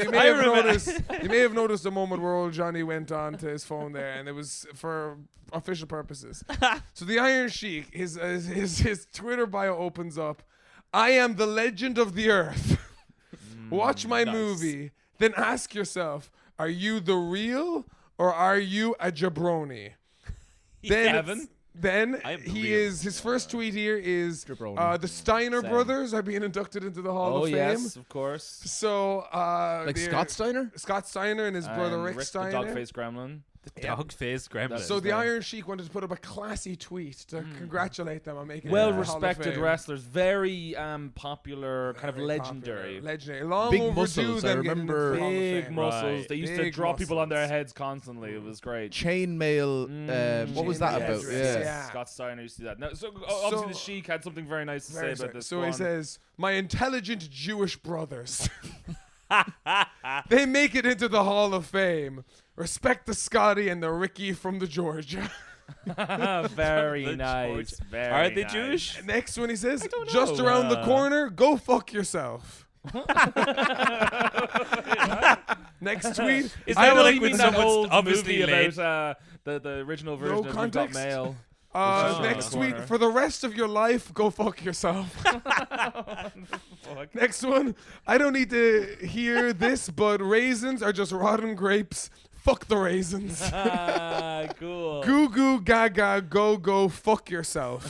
You may have noticed a moment where old Johnny went on to his phone there, and it was for official purposes. So the Iron Sheik, his Twitter bio opens up. I am the legend of the earth. Watch my movie, then ask yourself: are you the real or are you a jabroni? Then I am the he real. is his first tweet here is Jabroni. the Steiner Same. brothers are being inducted into the Hall Oh of Fame. yes, of course. So Like Scott Steiner? Scott Steiner and his brother Rick the Steiner. dog-faced gremlin. Dog-faced gremlin. So the Iron Sheik wanted to put up a classy tweet to congratulate them on making it Well into the Hall of respected Fame. wrestlers, very popular, kind of Very legendary. popular, legendary. Long Big overdue muscles, I them getting into the remember. Hall of Big Fame. muscles. Right. They used to Big draw people on their muscles. heads constantly. It was great. Chainmail. What was that Chainmail about? dress, Yeah. yeah. Scott Steiner used to do that. No, so obviously the So- Sheik had something very nice to say Very about sorry. this. So Go he on. says, my intelligent Jewish brothers. They make it into the Hall of Fame. Respect the Scotty and the Ricky from the Georgia. very The nice. George. Very Are they nice. Jewish? Next one he says, don't just know. around the corner, go fuck yourself. Next tweet, Is I that know like you when mean that someone's old obviously movie late? about the original version of You've Got context? Mail. Oh. next tweet, Corner. for the rest of your life, go fuck yourself. Fuck. Next one, I don't need to hear this, but raisins are just rotten grapes. Fuck the raisins. Cool. Goo goo gaga go fuck yourself.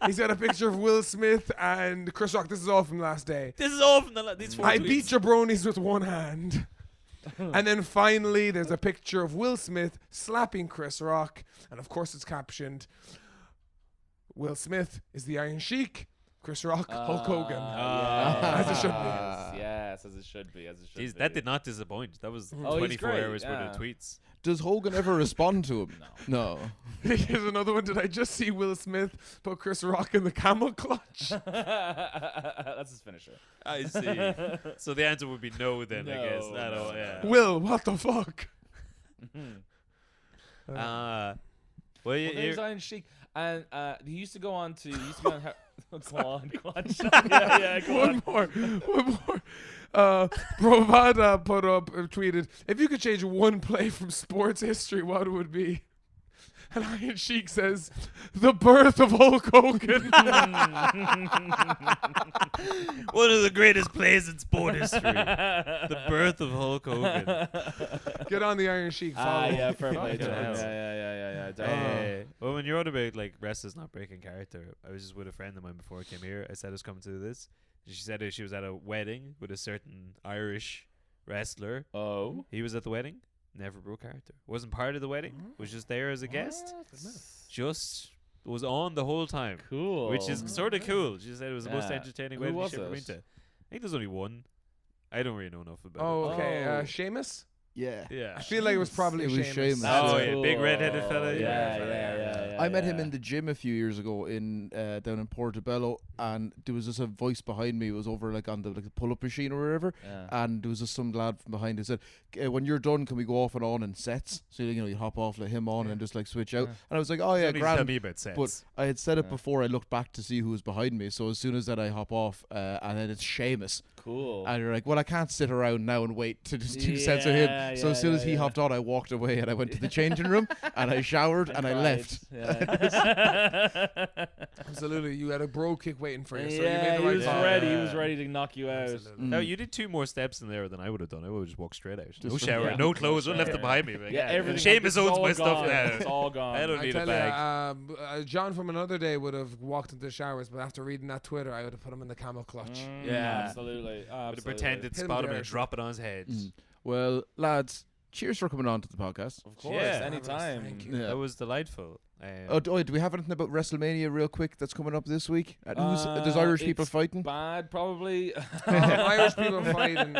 He's got a picture of Will Smith and Chris Rock. This is all from last day. This is all from these four I tweets. beat jabronis with one hand. And then finally, there's a picture of Will Smith slapping Chris Rock. And of course, it's captioned, Will Smith is the Iron Sheik. Chris Rock, Hulk Hogan. Yes. As it should be. Yes, as it should be. As it should Jeez, be. that did not disappoint. That was Oh, he's 24 great, hours worth yeah. of tweets. Does Hogan ever respond to him? No. Here's another one. Did I just see Will Smith put Chris Rock in the camel clutch? That's his finisher. I see. So the answer would be no then, I guess. No, Not no, all, yeah. Will, what the fuck? Well, Well, there's Iron Sheik, and he used to go on to. He used to be on. Go on. Go on. One more. Brovada tweeted, if you could change one play from sports history, what would it be? And Iron Sheik says, the birth of Hulk Hogan. one of the greatest plays in sport history. The birth of Hulk Hogan. Get on the Iron Sheik. Follow. Yeah, fair play. Fucking to him. hell. Yeah. Definitely. Well, when you're on about like wrestlers not breaking character, I was just with a friend of mine before I came here. I said I was coming to this. She said she was at a wedding with a certain Irish wrestler. Oh. He was at the wedding, never broke character. Wasn't part of the wedding, was just there as a guest. Just was on the whole time. Cool. Which is sort of cool. She said it was the most Yeah. entertaining Who wedding was she's ever been it? to. I think there's only one. I don't really know enough about Oh, it. okay. Oh. Seamus? Yeah. Yeah. I feel like it was probably It was Seamus. Seamus. Oh, That's yeah, big cool. red-headed fella. Yeah. I met him in the gym a few years ago in down in Portobello, and there was just a voice behind me. It was over like on the pull-up machine or whatever, and there was just some lad from behind who said, "When you're done, can we go off and on in sets?" So you hop off, let him on, and just like switch out. And I was like, "Oh yeah, Don't need to tell grand." me about sets. But I had said it before. I looked back to see who was behind me. So as soon as that, I hop off, and then it's Seamus. Cool. And you're like, well, I can't sit around now and wait to just do sets with him. So as soon as he hopped on, I walked away and I went to the changing room and I showered and I left. Absolutely. You had a bro kick waiting for you. So you Yeah, made the he right was call. ready. He was ready to knock you out. Absolutely. No, you did 2 more steps in there than I would have done. I would have just walked straight out. No Just- shower, yeah. no clothes, I left Yeah. it behind me. Like, Yeah, everything. Seamus It's owns all my stuff gone. now. It's all gone. I don't I need tell a bag. John from another day would have walked into the showers, but after reading that Twitter, I would have put him in the camel clutch. Yeah. Absolutely. Would have pretended to Hit him spot him there, and sure. drop it on his head. Well, lads, cheers for coming on to the podcast. Of course, Yeah. anytime. Thank you. Yeah. That was delightful. Do we have anything about WrestleMania real quick that's coming up this week? And there's Irish people it's fighting? Bad, probably. Irish people fighting.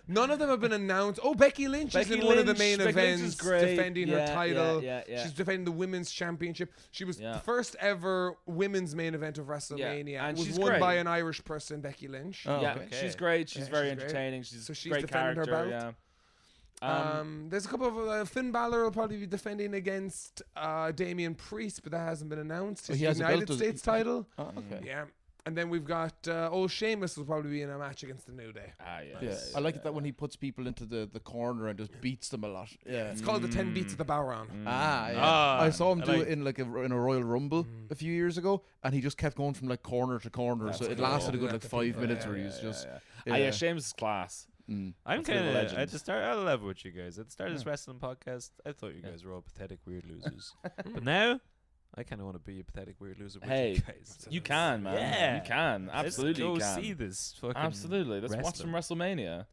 None of them have been announced. Oh, Becky Lynch is in one of the main Becky Lynch events is great. defending her title. Yeah. She's defending the women's championship. She was Yeah. the first ever women's main event of WrestleMania. and It was she's won great. by an Irish person, Becky Lynch. Oh, Yeah, okay. she's great. She's Yeah, very she's great. entertaining. She's So she's great defending her character. belt. Yeah. There's a couple of Finn Balor will probably be defending against Damian Priest, but that hasn't been announced. Oh, His he has a belt, United does- States title. Oh, okay. Yeah. And then we've got old Sheamus will probably be in a match against the New Day. Yeah, I like it that when he puts people into the corner and just beats them a lot. Yeah. It's called the 10 Beats of the Bowron. Ah, yeah. Ah, I saw him I do like- it in in a Royal Rumble a few years ago, and he just kept going from like corner to corner. That's so it cool. lasted a good Yeah, like the 5 people, minutes yeah, where he yeah, was yeah, just. Yeah, Sheamus is class. Mm. I'm That's a bit of a kind of legend. at the start. I love with you guys. At the start of this wrestling podcast, I thought you guys were all pathetic, weird losers. But now, I kind of want to be a pathetic, weird loser with Hey, you guys. You can, man. Yeah. You can. Absolutely, Let's you go can. see this. Fucking Absolutely. Let's watch some WrestleMania.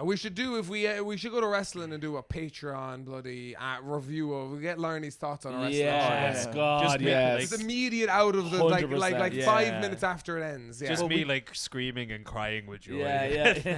We should do we should go to wrestling and do a Patreon bloody review of. We get Larney's thoughts on our wrestling. Yes, Yeah. God, Just make, yes. It's immediate out of the like 100%. 5 Yeah. minutes after it ends. Yeah. Just Well, me we- like screaming and crying with joy. Yeah. Just We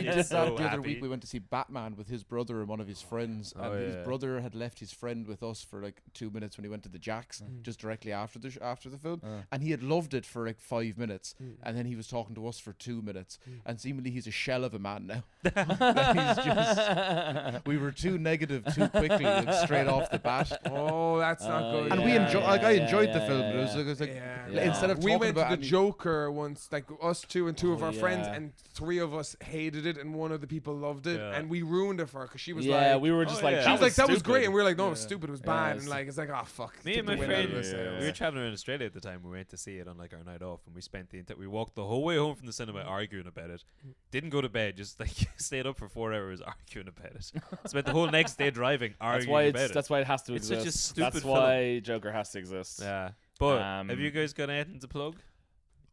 yeah, did so that the other happy. week. We went to see Batman with his brother and one of his friends, Oh, and his yeah. brother had left his friend with us for like 2 minutes when he went to the Jacks just directly after the film, and he had loved it for like 5 minutes, and then he was talking to us for 2 minutes, and seemingly he's a shell of a man now. He's just, we were too negative too quickly, like, straight off the bat. Oh, that's not good. And we enjoyed. Like I enjoyed the film. But it was like Yeah. instead of we talking went to about the any- Joker once, like us two and two of Oh, our friends, yeah. and 3 of us hated it, and one of the people loved it, Yeah. and we ruined it for her because she was Yeah, like, we were just Oh, like, yeah. she was like, that was stupid. great, and we were like, no, it was stupid, it was bad, it's- and like it's like, oh fuck. Me take and the my wind out of friend, the sails. we were traveling around Australia at the time. We went to see it on like our night off, and we spent we walked the whole way home from the cinema arguing about it. Didn't go to bed, just like stayed up for 4 hours arguing about it. Spent the whole next day driving That's arguing why about it's. That's why it has to It's exist. such a stupid That's film. why Joker has to exist. it. Yeah, but have you Um, guys got anything to plug?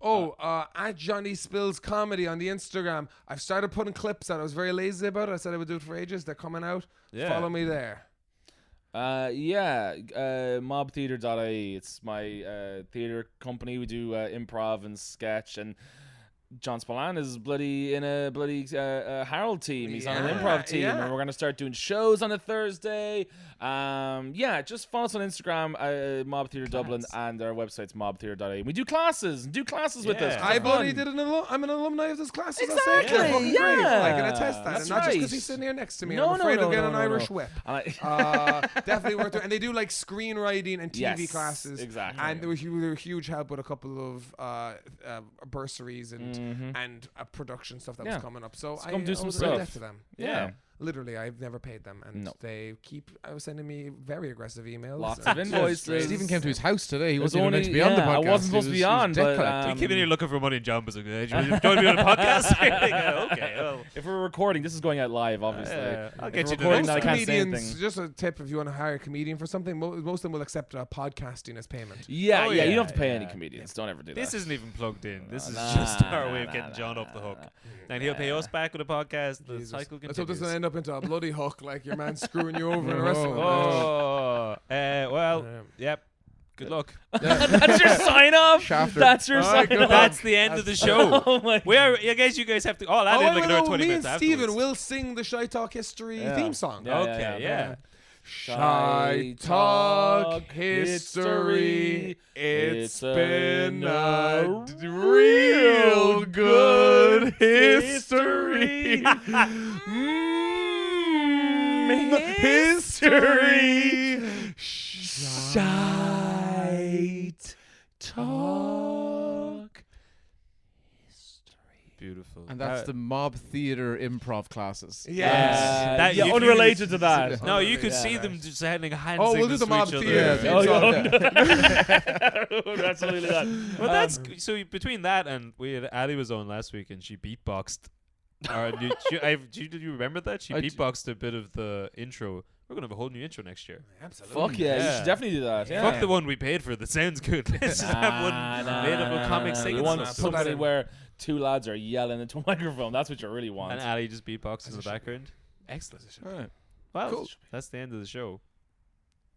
At Johnny Spills Comedy on the Instagram. I've started putting clips out. I was very lazy about it. I said I would do it for ages. They're coming out. Yeah, Follow me there. Mobtheater.ie. It's my theater company. We do improv and sketch, and John Spillane is bloody in a bloody Harold team. He's on an improv team, yeah. and we're gonna start doing shows on a Thursday. Just follow us on Instagram, Mob Theater Dublin, and our website's mobtheater.ie. We do classes with us. Yeah. It's I bloody fun. did I'm an alumni of this class. Exactly, They're fucking great. yeah. I can attest that. That's And not just because right. he's sitting here next to me. No, I'm no, afraid no, of getting no, an no, Irish no. whip. And I- Definitely worth it. And they do like screenwriting and TV Yes, classes. exactly. And they were huge help with a couple of bursaries and production stuff that Yeah. was coming up. So Let's come do some owe the debt stuff. to them. yeah. Literally, I've never paid them, and No. they keep sending me very aggressive emails. Lots and- of invoices. Stephen came to his house today. He It was wasn't even meant to be on the only- podcast. yeah, I wasn't supposed to be on, debt but, collector. He came in here looking for money, and John was like, "Hey, do you want to be on a podcast?" Like, okay, well, If we're recording, this is going out live, obviously. I'll If get we're you to recording, next then I time. can't say comedians, anything. just a tip if you want to hire a comedian for something, most of them will accept podcasting as payment. Yeah, Oh, yeah, you yeah, don't have to pay any yeah. comedians. Don't ever do This that. isn't even plugged in. This is Nah, just our way of nah, getting nah, John nah, off the nah, hook. nah. And he'll pay us back with a podcast. The Jesus. cycle Let's hope this continues. doesn't end up into a bloody hook like your man screwing you over in a Oh. wrestling match. Oh, well, Yeah. yep. Good luck. That's your sign off. Shafter. That's your All sign right, good off. That's the end of the show. Oh my We are. I guess you guys have to. Oh, that in like another 20 me minutes and Steven afterwards. will sing the Shy Talk History Yeah. theme song. Yeah. Okay, yeah. Shy Talk History. It's been a real good history. History. Shy Talk. Beautiful. And that's the Mob Theater improv classes. Yes. That yeah, you- unrelated to that. No, you could Yeah. see them just handing hand Oh, we'll do signals the to Mob each other. Theater. Oh, Yeah. that's really that. Well, that's so. Between that and Ali was on last week, and she beatboxed. Did you remember that she I d- beatboxed a bit of the intro? We're gonna have a whole new intro next year. Absolutely. Fuck yeah, you Yeah. should definitely do that. Yeah. Fuck the one we paid for. That sounds good. Let's just have one made up of comic You singing want stuff. Put that somebody in. where 2 lads are yelling into a microphone. That's what you really want. And Ali just beatboxes in the background. Excellent. Alright. Well, Cool. that's the end of the show.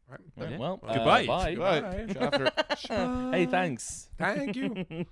Right. Right, Yeah. well, Goodbye. bye. Goodbye. After. Hey, thanks. Thank you.